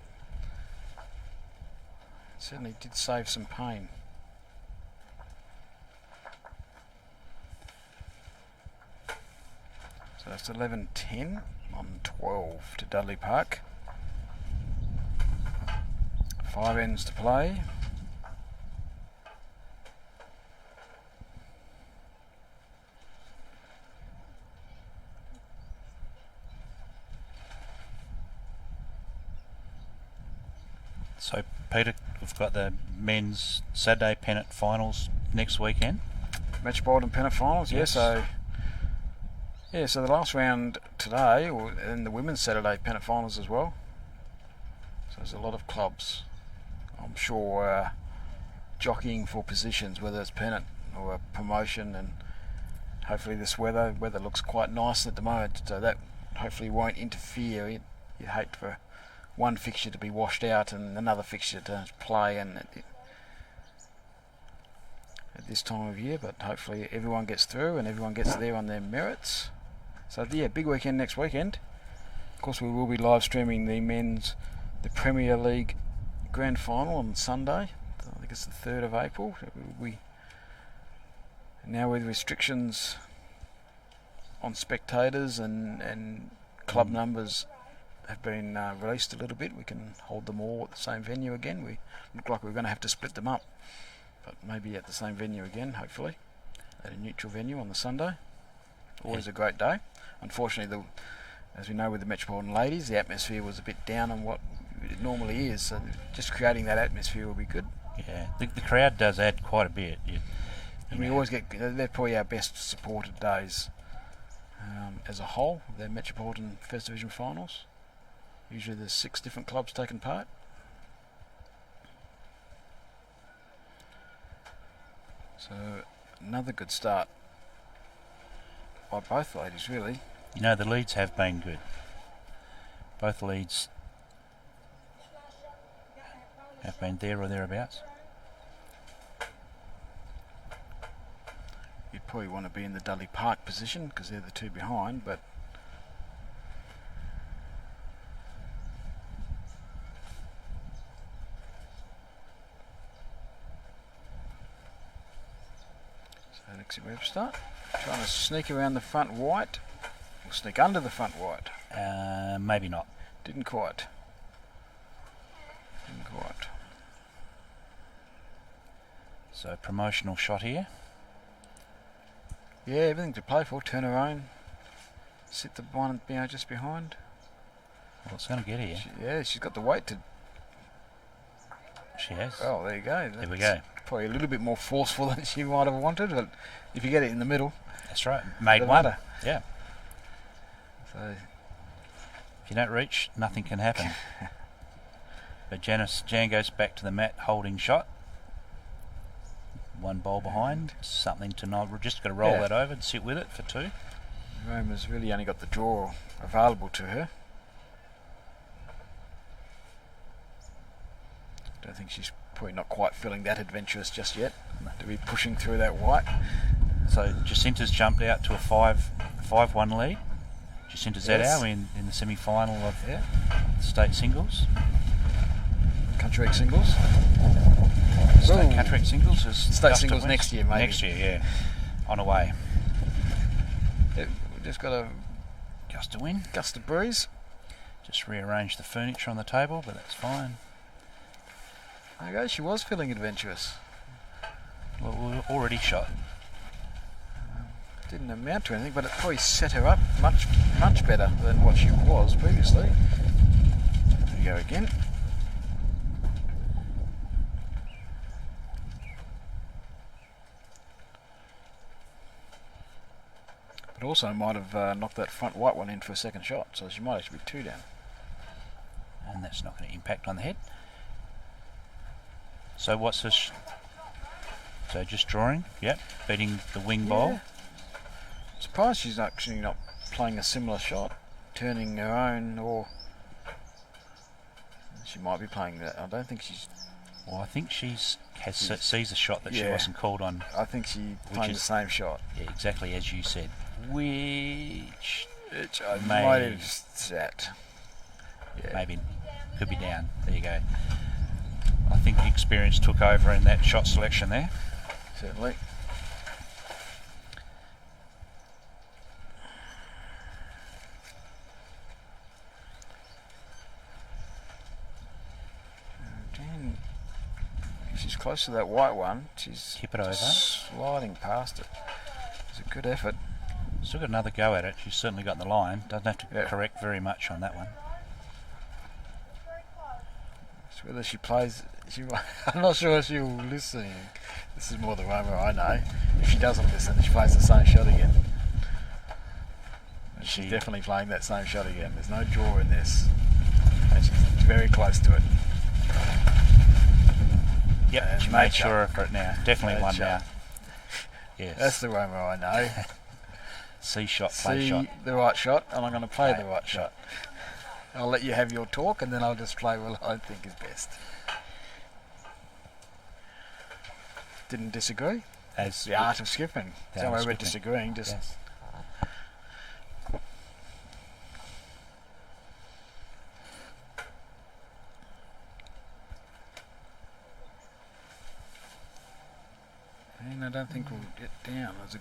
certainly did save some pain. So that's 11-10 on 12 to Dudley Park. 5 ends to play. So Peter, we've got the men's Saturday pennant finals next weekend. Match bowled and pennant finals, Yes. so the last round today, and the women's Saturday pennant finals as well. So there's a lot of clubs, I'm sure, jockeying for positions, whether it's pennant or a promotion, and hopefully this weather looks quite nice at the moment, so that hopefully won't interfere. You hate for one fixture to be washed out and another fixture to play and at this time of year, but hopefully everyone gets through and everyone gets there on their merits. So yeah, big weekend next weekend. Of course we will be live streaming the Premier League Grand Final on Sunday. I think it's the 3rd of April. Now with restrictions on spectators and club numbers have been released a little bit, we can hold them all at the same venue again. We look like we're going to have to split them up, but maybe at the same venue again, hopefully, at a neutral venue on the Sunday. Always a great day. Unfortunately, as we know with the Metropolitan Ladies, the atmosphere was a bit down on what it normally is, so just creating that atmosphere will be good. Yeah, the crowd does add quite a bit. And we always get, they're probably our best supported days as a whole, the Metropolitan First Division finals. Usually there's 6 different clubs taking part. So another good start by both ladies, really. You know, the leads have been good. Both leads have been there or thereabouts. You'd probably want to be in the Dudley Park position because they're the 2 behind, but so Alexi Webster trying to sneak around the front white, or sneak under the front white. Maybe not. Didn't quite. So promotional shot here. Yeah, everything to play for. Turn her own. Sit the one just behind. Well, it's going to get here. She's got the weight to. She has. Oh, there you go. There we go. Probably a little bit more forceful than she might have wanted, but if you get it in the middle. That's right. Made doesn't one. matter. Yeah. So if you don't reach, nothing can happen. But Jan goes back to the mat, holding shot. One bowl behind, something to know. We're just going to roll that over and sit with it for 2. Roma's really only got the draw available to her. Don't think she's probably not quite feeling that adventurous just yet to be pushing through that white. So Jacinta's jumped out to a 5-1 lead. Jacinta Zedau in the semi-final of state singles. Countryweek singles. State Countryweek singles is state singles next year, maybe. Next year, yeah. On a way. We've just got a gust of wind. Gust of breeze. Just rearrange the furniture on the table, but that's fine. Okay, she was feeling adventurous. Well, we were already shot. Didn't amount to anything, but it probably set her up much better than what she was previously. There we go again. But also might have knocked that front white one in for a second shot, so she might actually be 2 down. And that's not going to impact on the head. So what's this? So just drawing, beating the wing bowl. Surprised she's actually not playing a similar shot, turning her own, or she might be playing that. I don't think she's. Well, I think sees a shot that she wasn't called on. I think she's playing the same shot. Yeah, exactly as you said. Which I might have set. Yeah. Maybe could be down. There you go. I think the experience took over in that shot selection there. Certainly. If she's close to that white one, she's tip it over, sliding past it. It's a good effort. Still got another go at it. She's certainly got the line. Doesn't have to correct very much on that one. It's whether she plays. I'm not sure if she'll listen. This is more the one where I know. If she doesn't listen, she plays the same shot again. And she's definitely playing that same shot again. There's no draw in this. And she's very close to it. Yep, And she made made sure up. of it now. Definitely Made one sure. now. Yes. That's the one where I know. C shot, play See shot. the right shot, and I'm going to play Play the right it, shot. I'll let you have your talk, and then I'll just play what I think is best. Didn't disagree. As The art of skipping. The So art of we're skipping. disagreeing. Just Yes. and I don't think we'll get down. It's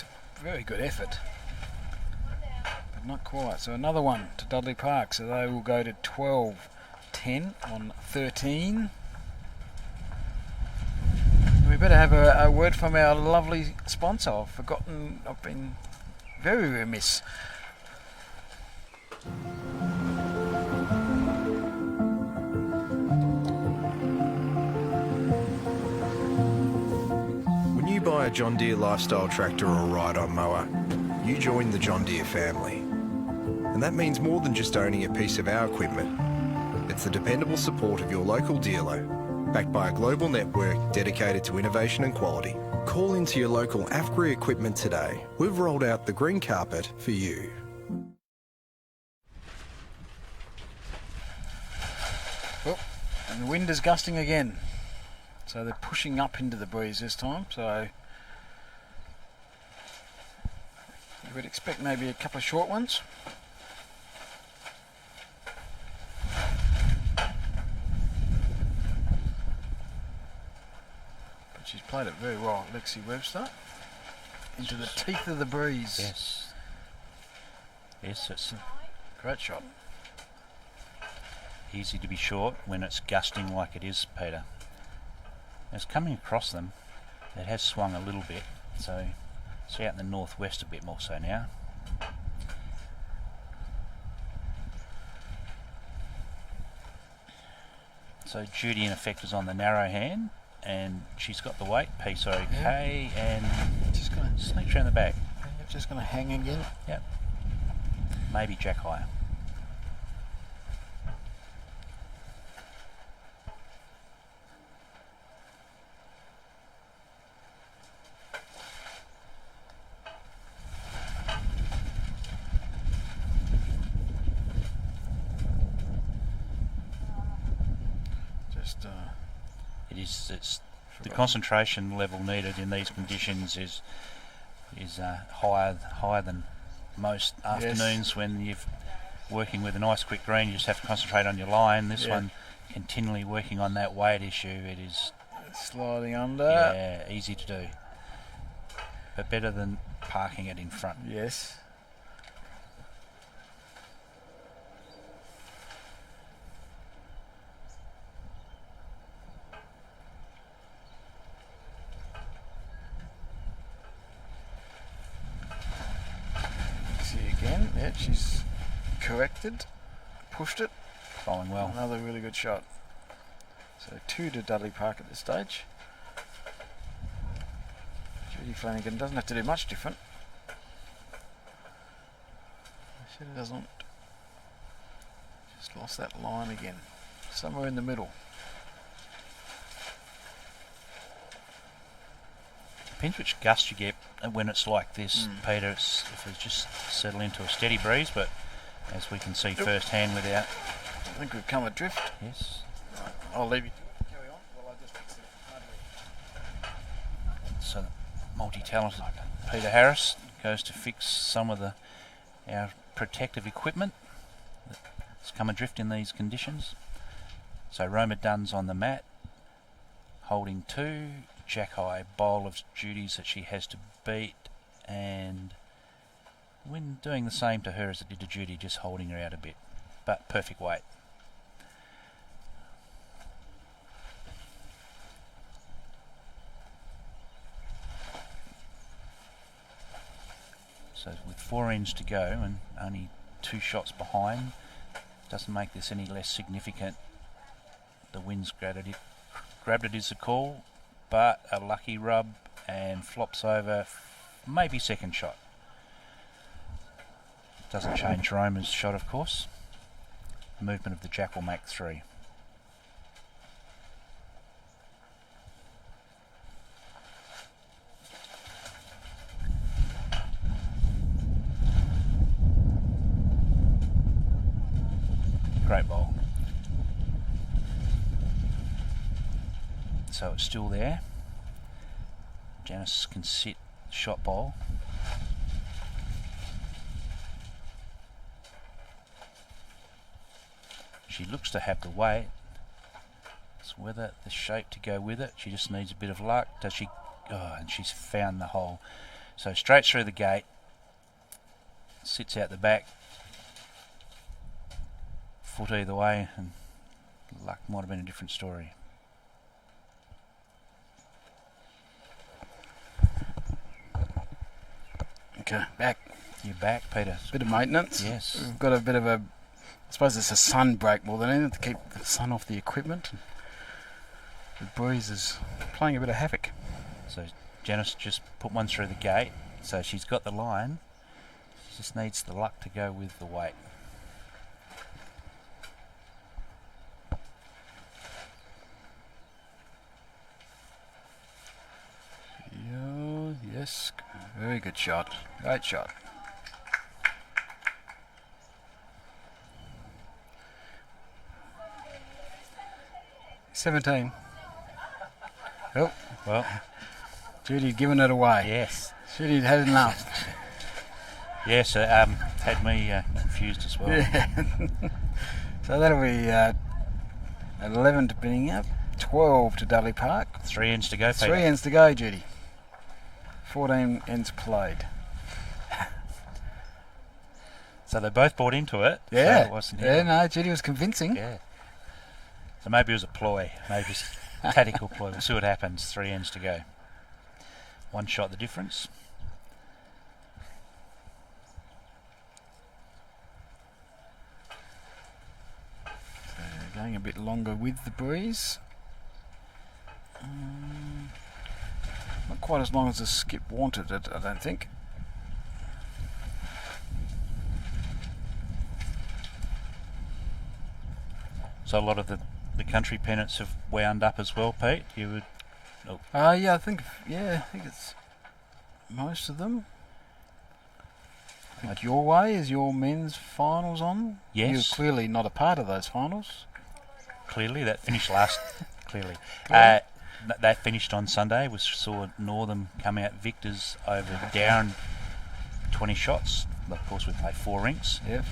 a very good effort, but not quite. So another one to Dudley Park. So they will go to 12-10 on 13. We better have a word from our lovely sponsor. I've been very remiss. When you buy a John Deere Lifestyle tractor or ride-on mower, you join the John Deere family. And that means more than just owning a piece of our equipment. It's the dependable support of your local dealer, backed by a global network dedicated to innovation and quality. Call into your local AFGRI equipment today. We've rolled out the green carpet for you. Oh, and the wind is gusting again. So they're pushing up into the breeze this time. So you would expect maybe a couple of short ones. But she's played it very well, Lexi Webster. Into the teeth of the breeze. Yes. Yes, it's Great shot. easy to be short when it's gusting like it is, Peter. It's coming across them. It has swung a little bit, so it's out in the northwest a bit more so now. So Judy in effect is on the narrow hand, and she's got the weight piece okay, and Just gonna, sneaks around the back. just gonna hang again. Yep. Maybe jack higher. Just It's the concentration level needed in these conditions is higher than most afternoons when you're working with a nice quick green. You just have to concentrate on your line. This one, continually working on that weight issue. It is sliding under. yeah, easy to do, but better than parking it in front. Yes. See again. Yeah, she's corrected, pushed it. Bowling well. Another really good shot. So 2 to Dudley Park at this stage. Judy Flanagan doesn't have to do much different. She doesn't. Just lost that line again. Somewhere in the middle. Depends which gust you get when it's like this, Peter. If it's just settle into a steady breeze, but as we can see firsthand without. I think we've come adrift. Yes. I'll leave you to it. Carry on while I just fix it. So multi-talented Peter Harris goes to fix some of our protective equipment that's come adrift in these conditions. So Roma Dunn's on the mat, holding 2, jack high bowl of Judy's that she has to beat, and when doing the same to her as it did to Judy, just holding her out a bit, but perfect weight. So with 4 ends to go and only 2 shots behind, doesn't make this any less significant. The wind's grabbed it is a call, but a lucky rub and flops over, maybe second shot. Doesn't change Roma's shot, of course. movement of the jack will make 3. Great bowl. So it's still there. Janice can sit shot bowl. She looks to have the weight. It's whether the shape to go with it. She just needs a bit of luck. Does she? Oh, and she's found the hole. So straight through the gate. Sits out the back. Foot either way, and luck might have been a different story. Okay, back. You're back, Peter. Bit of maintenance. Yes. We've got a bit of a, I suppose it's a sun break more than anything to keep the sun off the equipment. The breeze is playing a bit of havoc. So Janice just put one through the gate, so she's got the line. She just needs the luck to go with the weight. Yes, very good shot. Great shot. $17. Oh, Well, Judy had given it away. yes. Judy had enough. Yes, had me confused as well. Yeah. So that'll be 11 to Binningup, 12 to Dudley Park. 3 ends to go, Peter. 3 ends to go, Judy. 14 ends played. So they both bought into it. Yeah. So it wasn't Yeah, him. no, Judy was convincing. Yeah. So maybe it was a ploy. Maybe it's a tactical ploy. We'll see what happens. 3 ends to go. One shot the difference. So going a bit longer with the breeze. Not quite as long as the skip wanted it, I don't think. So a lot of the country pennants have wound up as well, Pete. You would. Yeah, I think it's most of them. I think your way is your men's finals on. Yes. You're clearly not a part of those finals. Clearly, that finished last. Clearly. That finished on Sunday. We saw Northam come out victors over Darren, 20 shots. Of course, we played 4 rinks. Yep.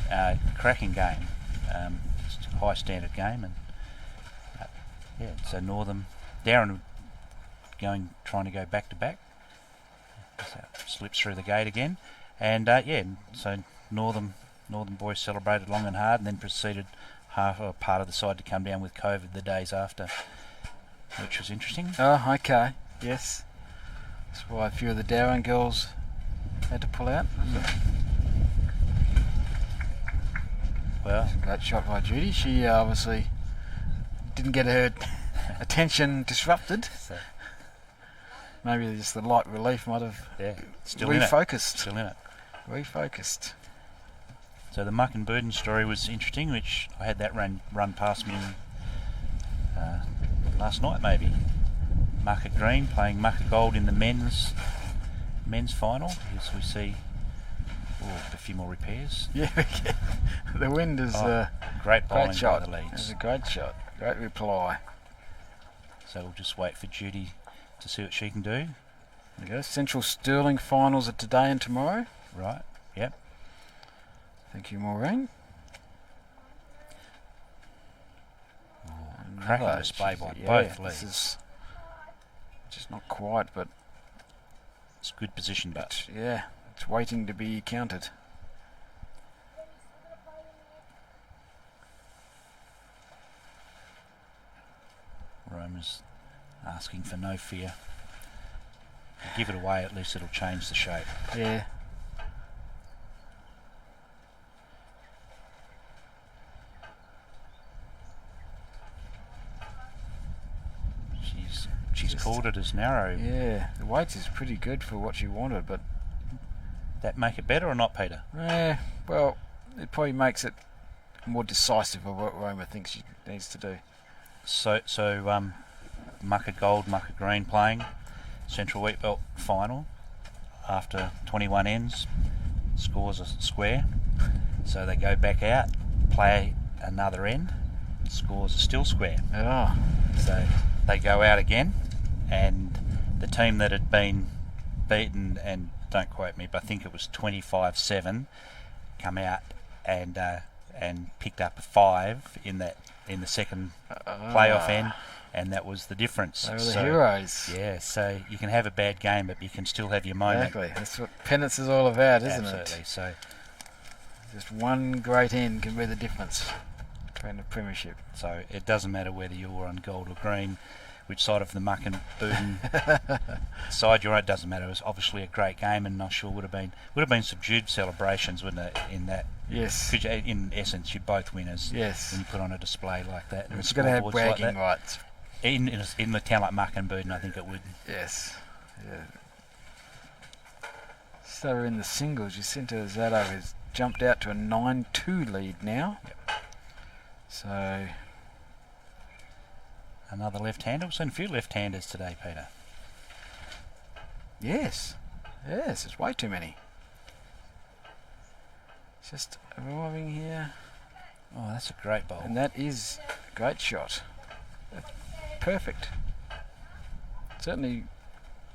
Cracking game. It's a high standard game, and so Northam, Darren trying to go back to back. So slips through the gate again, and so Northam boys celebrated long and hard, and then proceeded half or part of the side to come down with COVID the days after, which was interesting. Oh, okay. Yes. That's why a few of the Darren girls had to pull out. Well, Great shot by Judy. She obviously didn't get her attention disrupted. so, Maybe just the light relief might have still in it. refocused. Still in it. Refocused. So the Muck and Burden story was interesting, which I had that run past me last night maybe. Muck Green playing Muck Gold in the men's final, as we see a few more repairs. Yeah, the wind is Great bowling great shot. by the It was Leeds. a great shot. Great reply. So we'll just wait for Judy to see what she can do. There we go. Central Stirling finals are today and tomorrow. Right, yep. Thank you, Maureen. Cracking Another- display by yeah, both this Leeds. is just not quite, but It's good position, but yeah, it's waiting to be counted. Roma's asking for no fear. Give it away, at least it'll change the shape. Yeah. She's called it as narrow. Yeah, the weight is pretty good for what she wanted, but That make it better or not, Peter? well, it probably makes it more decisive of what Roma thinks she needs to do. So Mucka Gold, Mucka Green playing Central Wheat Belt final after 21 ends, scores a square. So they go back out, play another end, scores a still square. Oh. So they go out again, and the team that had been beaten, and don't quote me, but I think it was 25-7, come out and picked up a 5 in the second playoff end, and that was the difference. They were the heroes. Yeah, so you can have a bad game, but you can still have your moment. Exactly. That's what penance is all about, isn't Absolutely. it? So Just one great end can be the difference between the premiership. So it doesn't matter whether you're on gold or green, which side of the muck and Booten side you're on. It doesn't matter. It was obviously a great game, and I'm sure would have been subdued celebrations, wouldn't it? In that, Yes. In essence, you're both winners. Yes. When you put on a display like that, and It's going to have scoreboards bragging like that. rights. In a town like Muck and Booten, I think it would. Yes. Yeah. So we're in the singles. Jacinta Zato has jumped out to a 9-2 lead now. Yep. So Another left-hander. We've seen a few left-handers today, Peter. yes, it's way too many. Just arriving here, Oh, that's a great bowl. and that is a great shot. That's perfect. Certainly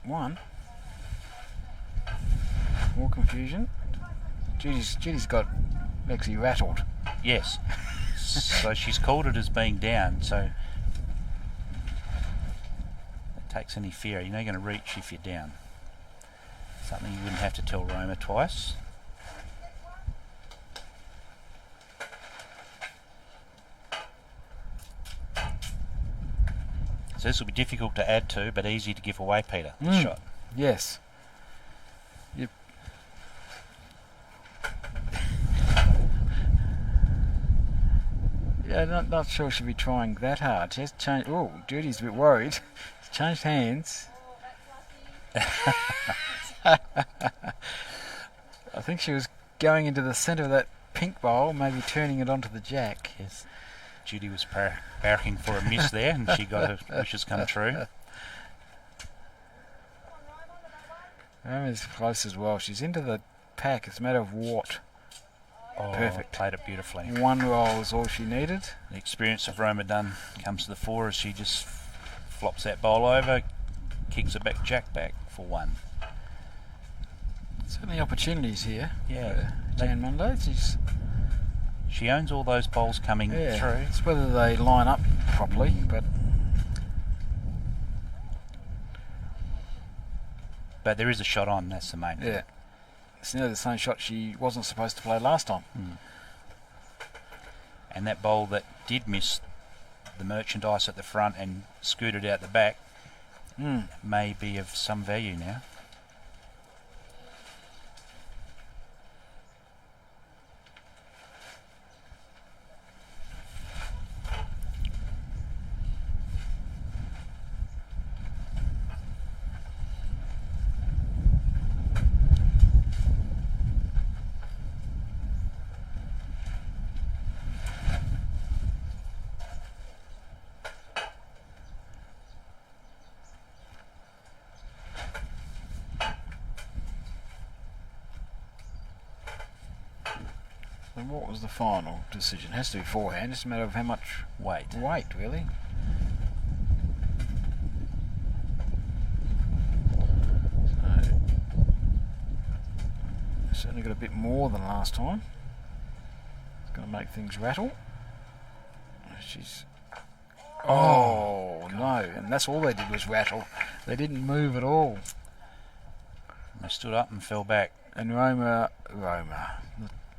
one. More confusion. Judy's got actually rattled. Yes. So she's called it as being down, so it takes any fear. You know you're going to reach if you're down. Something you wouldn't have to tell Roma twice. So this will be difficult to add to, but easy to give away, Peter, this shot. Yes. Yep. Yeah, not sure she'll be trying that hard. She has changed. Oh, Judy's a bit worried. She's changed hands. I think she was going into the centre of that pink bowl, maybe turning it onto the jack. Yes. Judy was barracking for a miss there, and she got her wishes come true. Roma's close as well. She's into the pack. It's a matter of what. Oh, Perfect. Played it beautifully. One roll is all she needed. The experience of Roma Dunn comes to the fore as she just flops that bowl over, kicks it back, jack back for one. Certainly opportunities here. Yeah. Jan Munday. She owns all those bowls coming through. It's whether they line up properly, But there is a shot on, that's the main thing. yeah. It's nearly the same shot she wasn't supposed to play last time. And that bowl that did miss the merchandise at the front and scooted out the back may be of some value now. And what was the final decision? Has to be forehand. It's a matter of how much Wait. weight, really. So, certainly got a bit more than last time. It's going to make things rattle. She's... Oh, no. And that's all they did was rattle. They didn't move at all. They stood up and fell back. And Roma,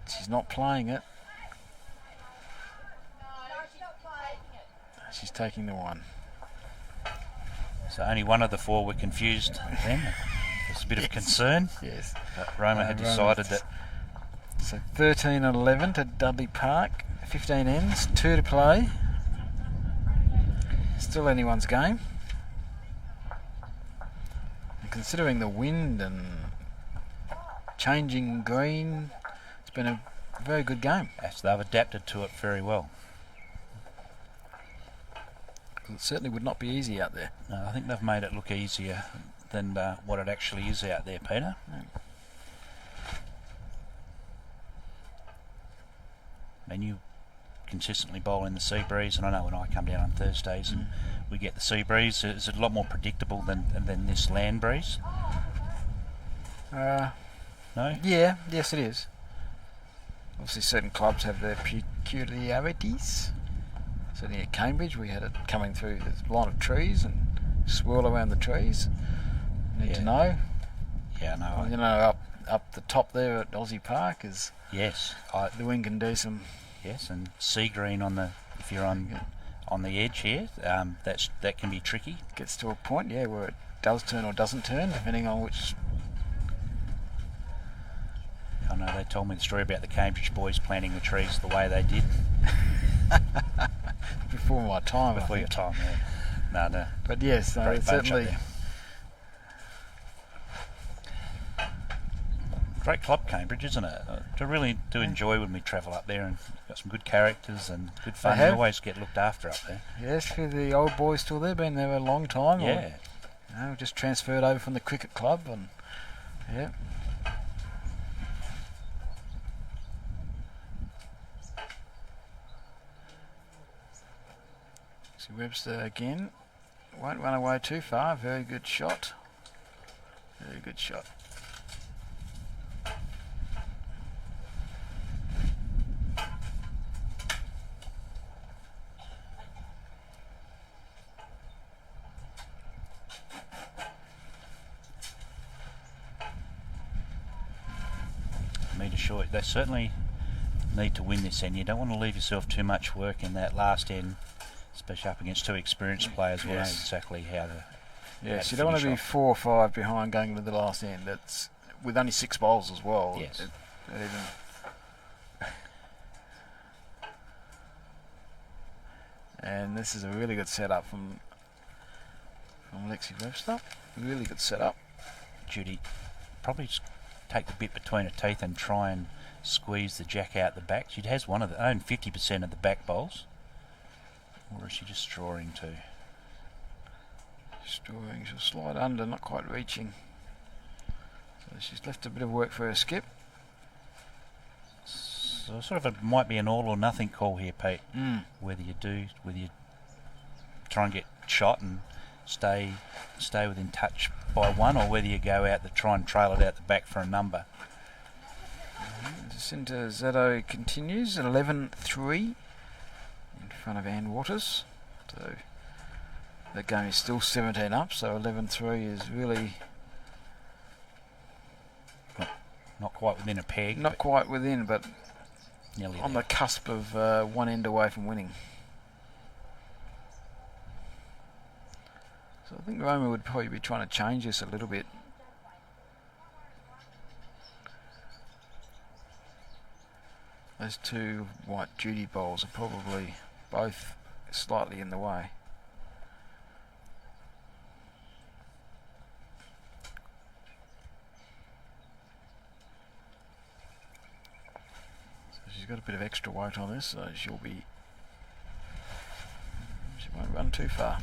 she's not playing it. She's taking the one. So only one of the four were confused then. There's a bit of concern. Yes. But Roma had decided that. So 13 and 11 to Dudley Park. 15 ends, 2 to play. Still anyone's game. And considering the wind and changing green, it's been a very good game. As they've adapted to it very well. It certainly would not be easy out there. No, I think they've made it look easier than what it actually is out there, Peter. And you consistently bowl in the sea breeze, and I know when I come down on Thursdays and we get the sea breeze, is it a lot more predictable than this land breeze? No? Yeah, yes it is. Obviously certain clubs have their peculiarities. Certainly at Cambridge we had it coming through the line of trees and swirl around the trees. Need to know. Yeah, no. You know, up the top there at Aussie Park is Yes. the wind can do some. Yes, and sea green if you're on the edge here, that can be tricky. Gets to a point, where it does turn or doesn't turn, depending on which. I know they told me the story about the Cambridge boys planting the trees the way they did. Before my time. Before your time, yeah. No. But yes, Great bunch up certainly. there. Great club, Cambridge, isn't it? I really do enjoy when we travel up there, and got some good characters and good fun. They always get looked after up there. Yes, for the old boys still there, been there a long time. Yeah. Or, just transferred over from the cricket club, and yeah. See Webster again. Won't run away too far. Very good shot. Very good shot. Short. They certainly need to win this end. You don't want to leave yourself too much work in that last end, especially up against two experienced players who know exactly how to. Yes, you don't want to be 4 or 5 behind going into the last end. That's with only 6 bowls as well. Yes. And this is a really good setup from Lexi Webster. Really good setup. Judy probably just take the bit between her teeth and try and squeeze the jack out the back. She has one of the own 50% of the back bowls. Or is she just drawing to? Drawing, she'll slide under, not quite reaching. So she's left a bit of work for her skip. So sort of it might be an all or nothing call here, Pete. Whether you try and get shot and stay within touch by one, or whether you go out to try and trail it out the back for a number. Jacinta Zetto continues at 11-3 in front of Ann Waters. So that game is still 17 up, so 11-3 is really not quite within a peg. Not quite within, but nearly on there. the cusp of one end away from winning. So I think Roma would probably be trying to change this a little bit. Those two white Judy bowls are probably both slightly in the way. So she's got a bit of extra weight on this, so she won't run too far.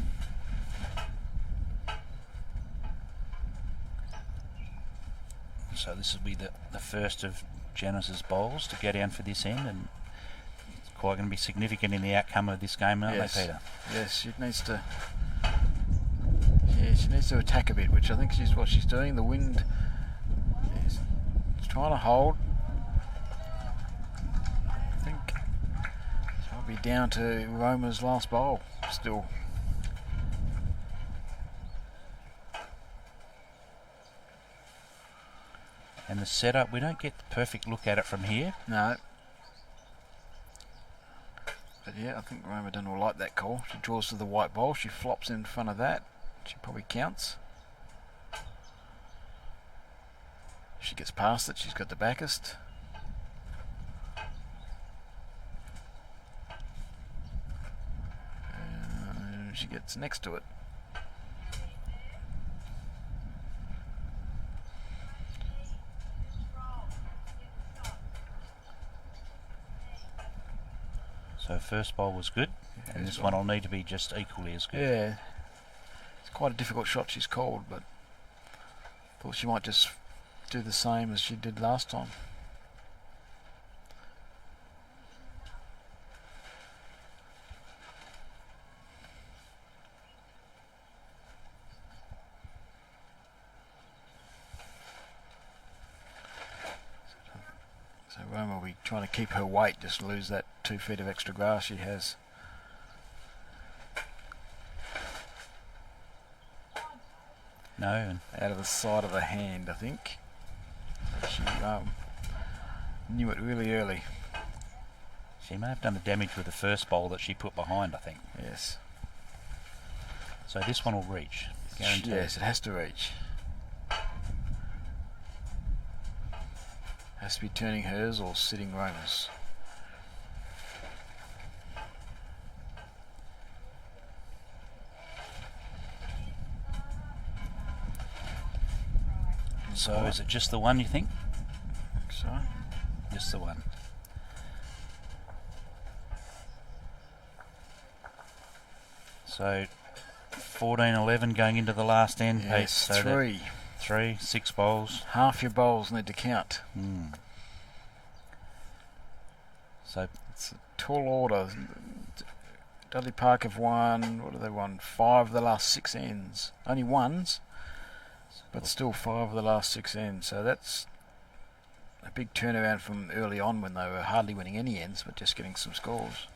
So this will be the first of Janice's bowls to go down for this end, and it's quite going to be significant in the outcome of this game, aren't they, Peter? Yes, she needs to. Yeah, she needs to attack a bit, which I think is what she's doing. The wind is trying to hold. I think she'll be down to Roma's last bowl still. And the setup, we don't get the perfect look at it from here. No. But yeah, I think Roma will like that call. She draws to the white bowl, she flops in front of that. She probably counts. If she gets past it, she's got the backest. And she gets next to it. So first bowl was good, and this one will need to be just equally as good. Yeah. It's quite a difficult shot she's called, but thought she might just do the same as she did last time. So Roma will be trying to keep her weight, just lose that 2 feet of extra grass she has. No, and Out of the side of the hand, I think. She knew it really early. she may have done the damage with the first bowl that she put behind, I think. Yes. So this one will reach, guaranteed. Yes, it has to reach. Has to be turning hers or sitting Roma's. So is it just the one, you think? So, Just the one. So 14-11 going into the last end. Pete. yes, So three. 6 bowls. Half your bowls need to count. So It's a tall order. Dudley Park have won, what have they won? 5 of the last 6 ends. Only ones, but still 5 of the last 6 ends. So that's a big turnaround from early on when they were hardly winning any ends, but just getting some scores.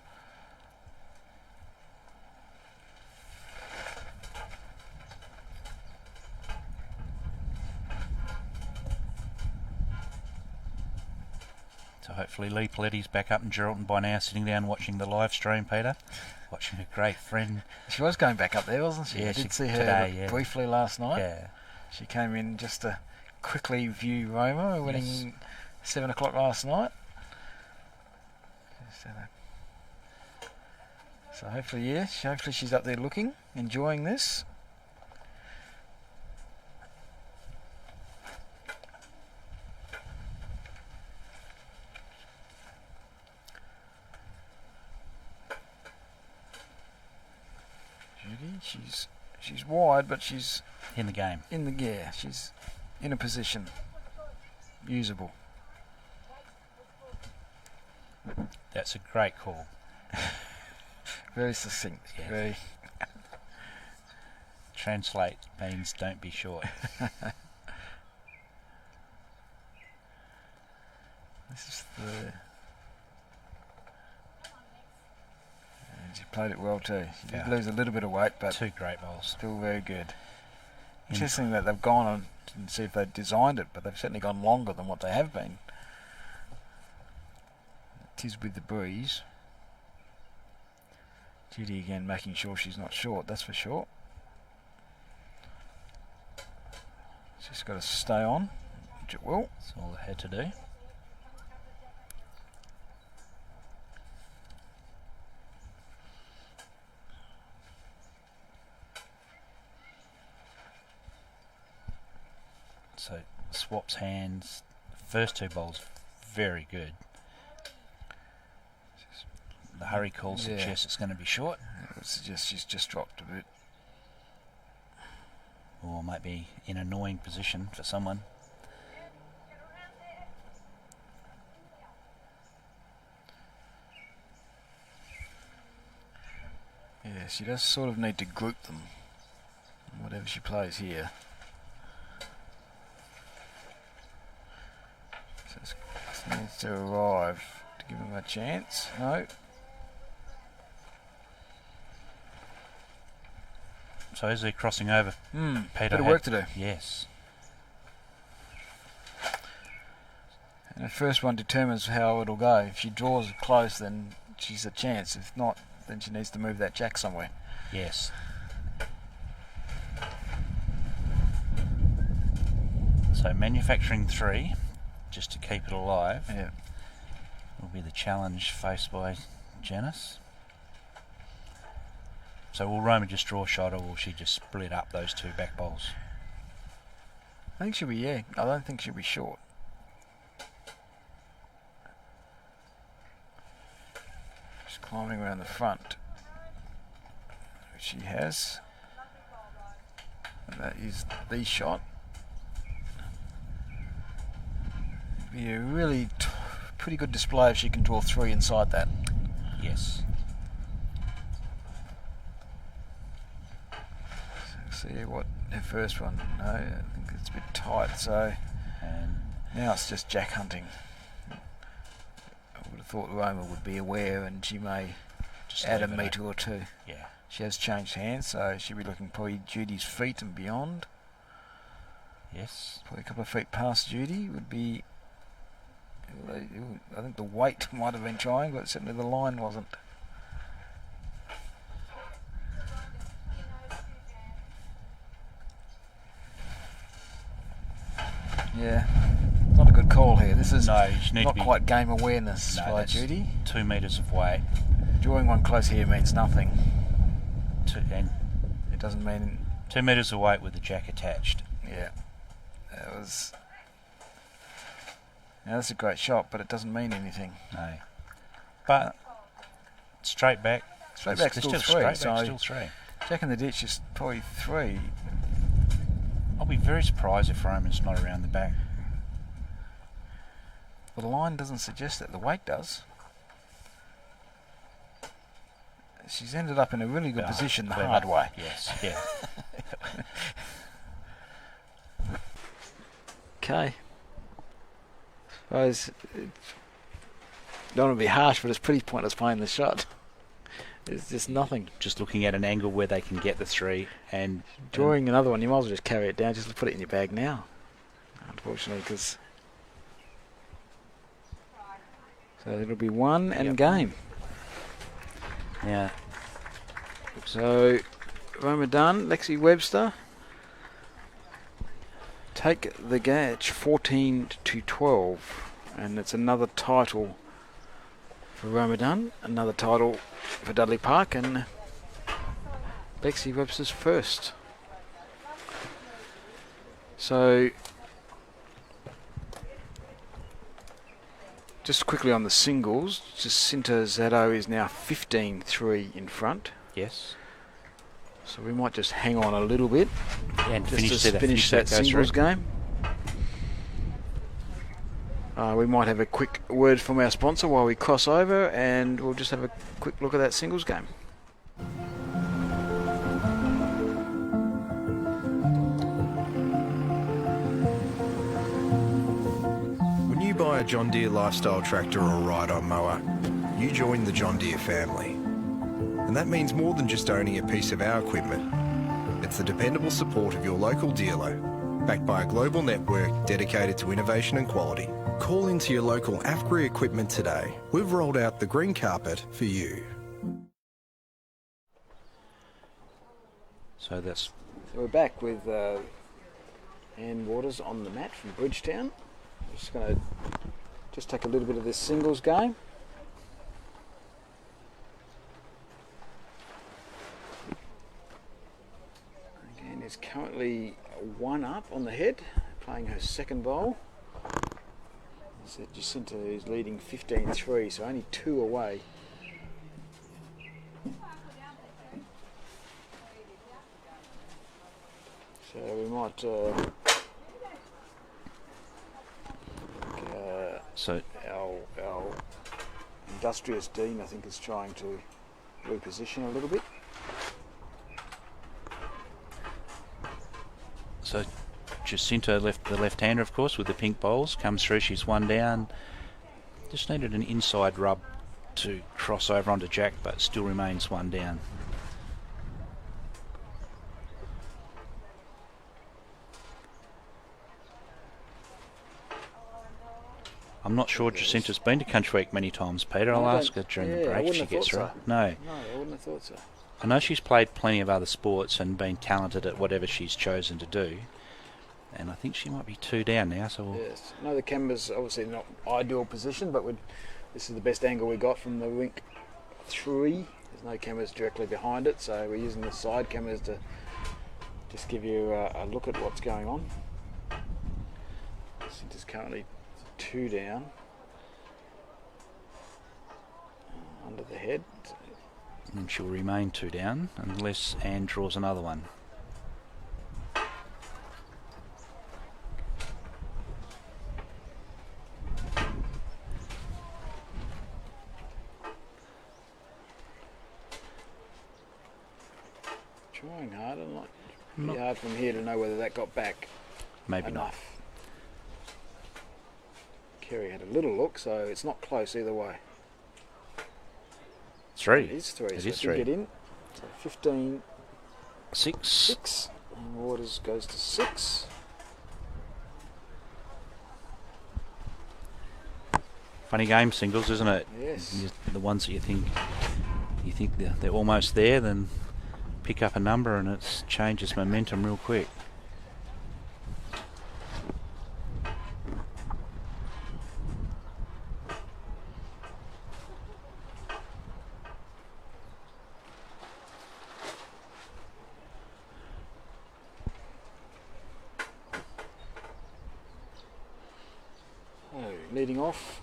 So hopefully Lee Paletti's back up in Geraldton by now, sitting down watching the live stream, Peter. Watching a great friend. She was going back up there, wasn't she? Yeah, I did she- see her today, yeah. briefly last night. Yeah. She came in just to quickly view Roma, winning 7 o'clock last night. So hopefully, yeah, hopefully she's up there looking, enjoying this. Judy, she's wide, but she's In the game. in the gear. She's in a position, usable. That's a great call. Very succinct. Yeah. Very. Translate means don't be short. This is the. And she played it well too. She did Yeah. lose a little bit of weight, but 2 great bowls. still very good. Interesting that they've gone on and see if they designed it, but they've certainly gone longer than what they have been. It is with the breeze. Judy again making sure she's not short, that's for sure. She's got to stay on, which it will. That's all they had to do. So swaps hands. First 2 bowls very good. The hurry call suggests it's going to be short, I would suggest she's just dropped a bit. or might be in an annoying position for someone. Yeah, she does sort of need to group them, whatever she plays here. So this needs to arrive to give him a chance. No. So as they're crossing over, Peter Bit of had- work to do. Yes. And the first one determines how it'll go. If she draws close, then she's a chance. If not, then she needs to move that jack somewhere. Yes. So manufacturing 3, just to keep it alive, Yeah. will be the challenge faced by Janice. So will Roma just draw a shot, or will she just split up those 2 back bowls? I think she'll be, yeah. I don't think she'll be short. Just climbing around the front, which she has. And that is the shot. Be a really pretty good display if she can draw 3 inside that. Yes. So see what her first one. No, I think it's a bit tight. So And now it's just jack hunting. I would have thought Roma would be aware, and she may just add a leave it, metre or two. Yeah. She has changed hands, so she'll be looking probably Judy's feet and beyond. Yes. Probably a couple of feet past Judy would be. I think the weight might have been trying, but certainly the line wasn't. Yeah, not a good call here. This is No, you need not to be, quite game awareness no, by that's Judy. 2 metres of weight. Drawing one close here means nothing. And It doesn't mean. 2 metres of weight with the jack attached. Yeah, that was. Now that's a great shot, but it doesn't mean anything. No. But straight back. Straight It's- back, it's still still 3. straight So back, still 3. Jack in the ditch is probably 3. I'll be very surprised if Roman's not around the back. The line doesn't suggest that. The weight does. She's ended up in a really good Oh, position the clever. hard way. Yes, yeah. Okay. I suppose don't want to be harsh, but it's pretty pointless playing the shot. It's just nothing. Just looking at an angle where they can get the 3 and Drawing another one, you might as well just carry it down. Just put it in your bag now. Unfortunately, because so it'll be 1 and Yep. game. yeah. So Roma done. Lexi Webster take the Gatch 14-12, and it's another title for Ramadan, another title for Dudley Park, and Lexi Webster's first. So just quickly on the singles, Jacinta Zato is now 15-3 in front. Yes. So we might just hang on a little bit And just to finish that go singles through. game. We might have a quick word from our sponsor while we cross over, and we'll just have a quick look at that singles game. When you buy a John Deere lifestyle tractor or ride-on mower, you join the John Deere family. And that means more than just owning a piece of our equipment. It's the dependable support of your local dealer, backed by a global network dedicated to innovation and quality. Call into your local AFGRI equipment today. We've rolled out the green carpet for you. So that's So we're back with Ann Waters on the mat from Bridgetown. I'm just going to just take a little bit of this singles game. Again, is currently 1 up on the head, playing her second bowl. So Jacinta is leading 15-3, so only 2 away. So we might so our industrious Dean, I think, is trying to reposition a little bit. so Jacinta left the left-hander, of course, with the pink bowls, comes through. She's 1 down. Just needed an inside rub to cross over onto Jack, but still remains 1 down. I'm not sure Jacinta's been to Countryweek many times, Peter. I'll ask her during the break if she gets through. No. No, I wouldn't have thought so. I know she's played plenty of other sports and been talented at whatever she's chosen to do. And I think she might be 2 down now, so we'll Yes. No, the camera's obviously not ideal position, but this is the best angle we got from the rink 3. There's no cameras directly behind it, so we're using the side cameras to just give you a look at what's going on. Jacinta's currently 2 down. under the head. And she'll remain 2 down unless Anne draws another one. Trying hard, and like pretty hard from here to know whether that got back Maybe enough. Kerry had a little look, so it's not close either way. not. 3. It is 3. It So is it 3. did get in. So 15, 6. 6. And Waters goes to 6. Funny game, singles, isn't it? Yes. The ones that you think they're almost there, then pick up a number and it changes momentum real quick. Oh, leading off.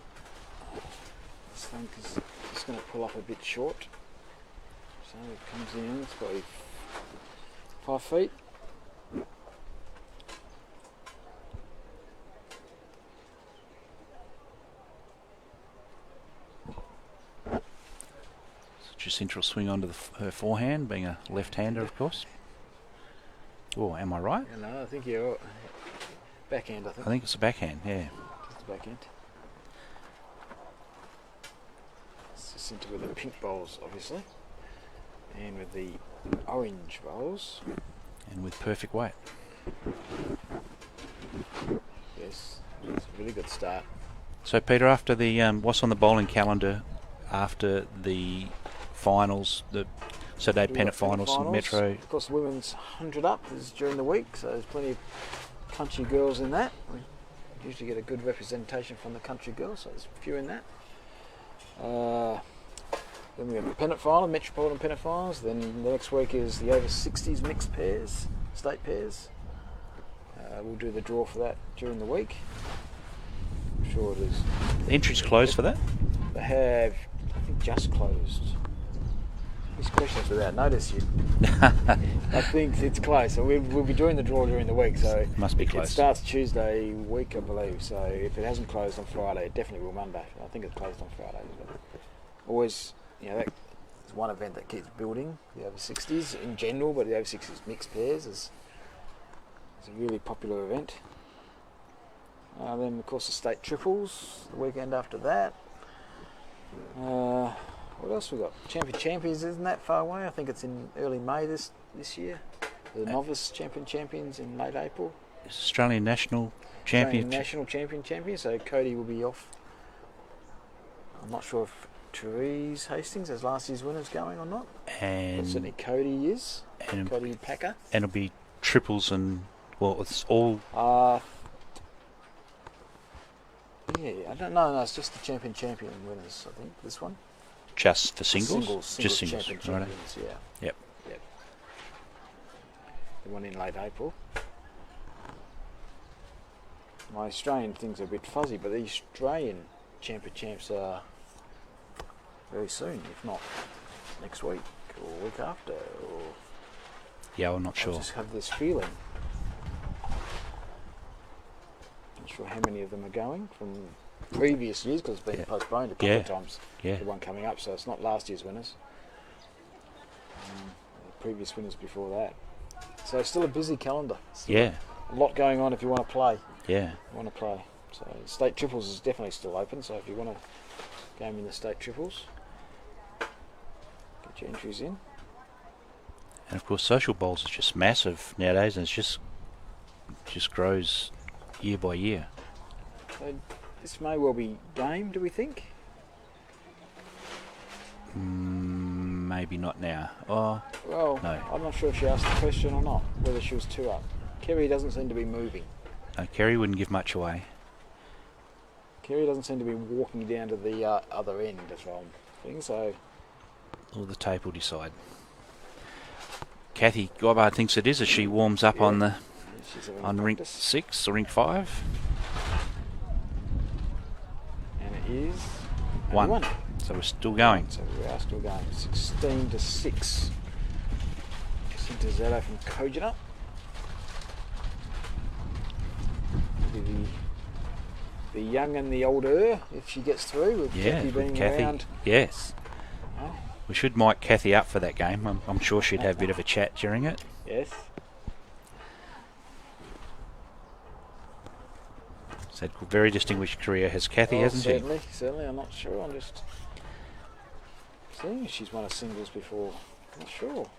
This thing is just going to pull up a bit short. So it comes in, it's probably 5 feet. Jacinta will swing onto her forehand, being a left-hander, of course. Oh, am I right? No, I think you're backhand, I think. I think it's a backhand, yeah. It's the backhand. It's Jacinta with the pink bowls, obviously. And with the orange bowls. And with perfect weight. Yes, it's a really good start. So, Peter, after the what's on the bowling calendar after the finals, the Saturday We've pennant got finals and finals. Metro? Of course, the women's 100 up is during the week, so there's plenty of country girls in that. We usually get a good representation from the country girls, so there's a few in that. Then we have the pennant final, Metropolitan pennant finals. Then the next week is the over 60s mixed pairs, state pairs. We'll do the draw for that during the week. I'm sure it is. The entry's closed for that? They have, I think, just closed. These questions without notice yet. I think it's close. So we'll be doing the draw during the week. So Must be it close. starts Tuesday week, I believe. So if it hasn't closed on Friday, it definitely will Monday. I think it's closed on Friday. But always, that is one event that keeps building. The over 60s in general, but the over 60s mixed pairs is a really popular event. Then of course the state triples the weekend after that. What else we got? Champions isn't that far away. I think it's in early May this year. The novice champions in late April. Australian National Champion. National champion. So Cody will be off. I'm not sure if Therese Hastings as last year's winner's going or not. And But certainly Cody is. and Cody Packer. and it'll be triples and it's all Yeah, I don't know. No, it's just the champion winners. I think this one. just for singles. Just singles. Champion Right. champions. Yeah. Yep. The one in late April. My Australian things are a bit fuzzy, but the Australian champs are very soon, if not next week or week after. Or Yeah, I'm not I sure. just have this feeling. Not sure how many of them are going from previous years because it's been postponed a couple of times. Yeah. The one coming up, so it's not last year's winners. The previous winners before that. So it's still a busy calendar. Yeah. A lot going on if you want to play. Yeah. So state triples is definitely still open. So if you want to game in the state triples, get your entries in. And of course, social bowls is just massive nowadays, and it's just grows year by year. So this may well be game. Do we think? Maybe not now. Oh, Well, No. I'm not sure if she asked the question or not. Whether she was 2 up. Kerry doesn't seem to be moving. no, Kerry wouldn't give much away. Kerry doesn't seem to be walking down to the other end as well. So Or the tape will decide. Kathy Gobbard thinks it is as she warms up on the she's having on rink practice. 6 or rink 5. And it is One. only one. So we're still going. So we are still going. 16-6. Jacinta Zetto from Kojana. The young and the older, if she gets through, with Kathy being around. Yes. Oh. We should mic Kathy up for that game. I'm sure she'd have a bit of a chat during it. Yes. She's had a very distinguished career, has Kathy, hasn't certainly, Certainly, I'm not sure. I'm just seeing if she's won a singles before. I'm not sure. she?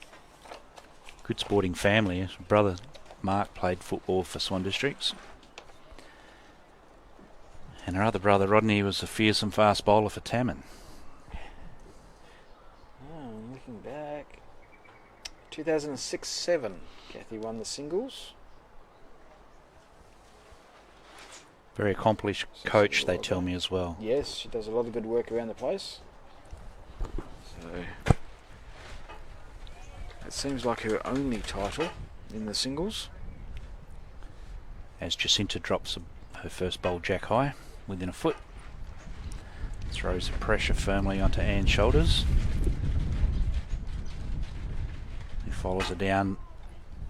Good sporting family. Her brother Mark played football for Swan Districts. And her other brother Rodney was a fearsome fast bowler for Tammin. Looking back, 2006-7, Kathy won the singles. Very accomplished coach, they tell me as well. Yes, she does a lot of good work around the place. So it seems like her only title in the singles. As Jacinta drops her first bowl jack high within a foot. Throws the pressure firmly onto Anne's shoulders. He follows her down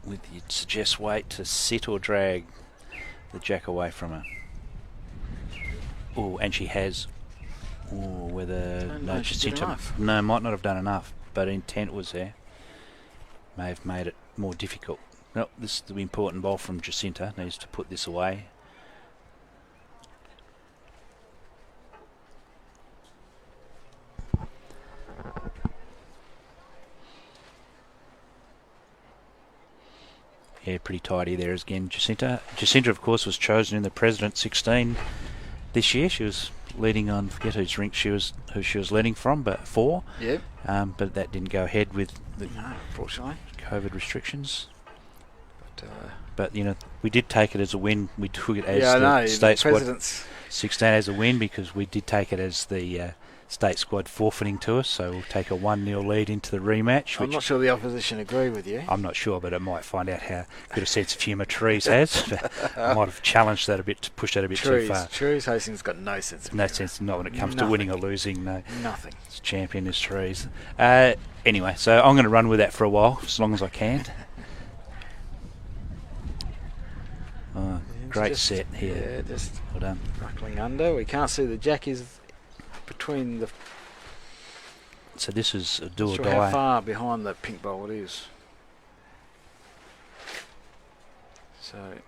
with, you'd suggest, weight to sit or drag the jack away from her. Oh, and she has. Oh, whether No, she did enough. No, might not have done enough, but intent was there. May have made it more difficult. No, this is the important ball from Jacinta. Needs to put this away. Yeah, pretty tidy there again, Jacinta. Jacinta, of course, was chosen in the President 16 this year. She was leading on, forget who she was leading from, but 4. Yep. But that didn't go ahead with the unfortunately, COVID restrictions. But you know, we did take it as a win. We took it as the state squad 16 as a win because we did take it as the state squad forfeiting to us, so we'll take a 1-0 lead into the rematch. I'm not sure the opposition agree with you. I'm not sure, but it might find out how good a sense of humour Therese has. I might have challenged that a bit, pushed that a bit too far. Therese Hastings got no sense of humour. No sense, not when it comes to winning or losing. No, nothing. It's champion is Therese. Anyway, so I'm going to run with that for a while, as long as I can. Great set here. Yeah, just well done. buckling under. We can't see the jack is between the. So this is a do or Not sure die. how far behind the pink bowl it is. So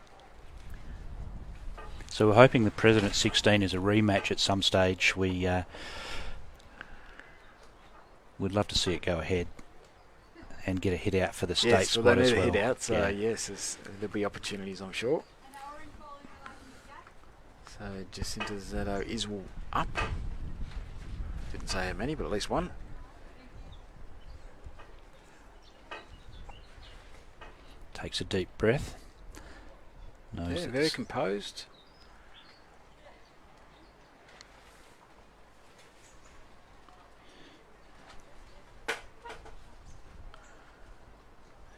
we're hoping the President 16 is a rematch at some stage. We'd love to see it go ahead and get a hit out for the state squad as well. Yes, they need a hit out, so yes, there'll be opportunities, I'm sure. So Jacinta Zetto is up. Didn't say how many, but at least one. Takes a deep breath. Yeah, very composed.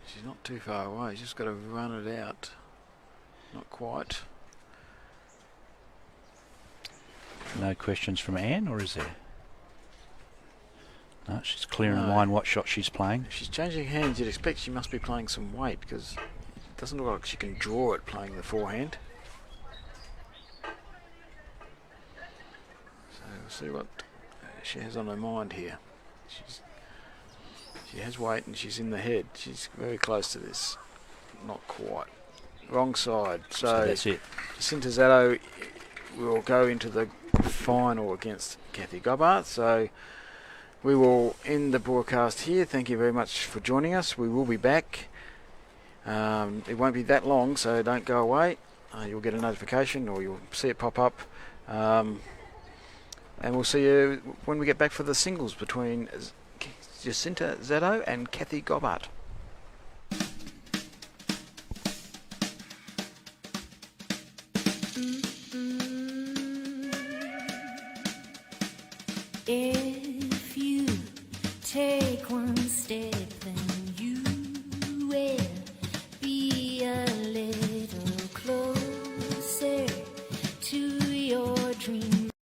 She's not too far away. She's just got to run it out. Not quite. No questions from Anne, or is there? No, she's clear in mind what shot she's playing. If she's changing hands, you'd expect she must be playing some weight because it doesn't look like she can draw it playing the forehand. So we'll see what she has on her mind here. She has weight and she's in the head. She's very close to this. Not quite. Wrong side. So that's it. Jacinta Zetto will go into the final against Kathy Gobbart. So we will end the broadcast here. Thank you very much for joining us. We will be back. It won't be that long, so don't go away. You'll get a notification or you'll see it pop up. And we'll see you when we get back for the singles between Jacinta Zetto and Kathy Gobbart. If you take one step, then you will be a little closer to your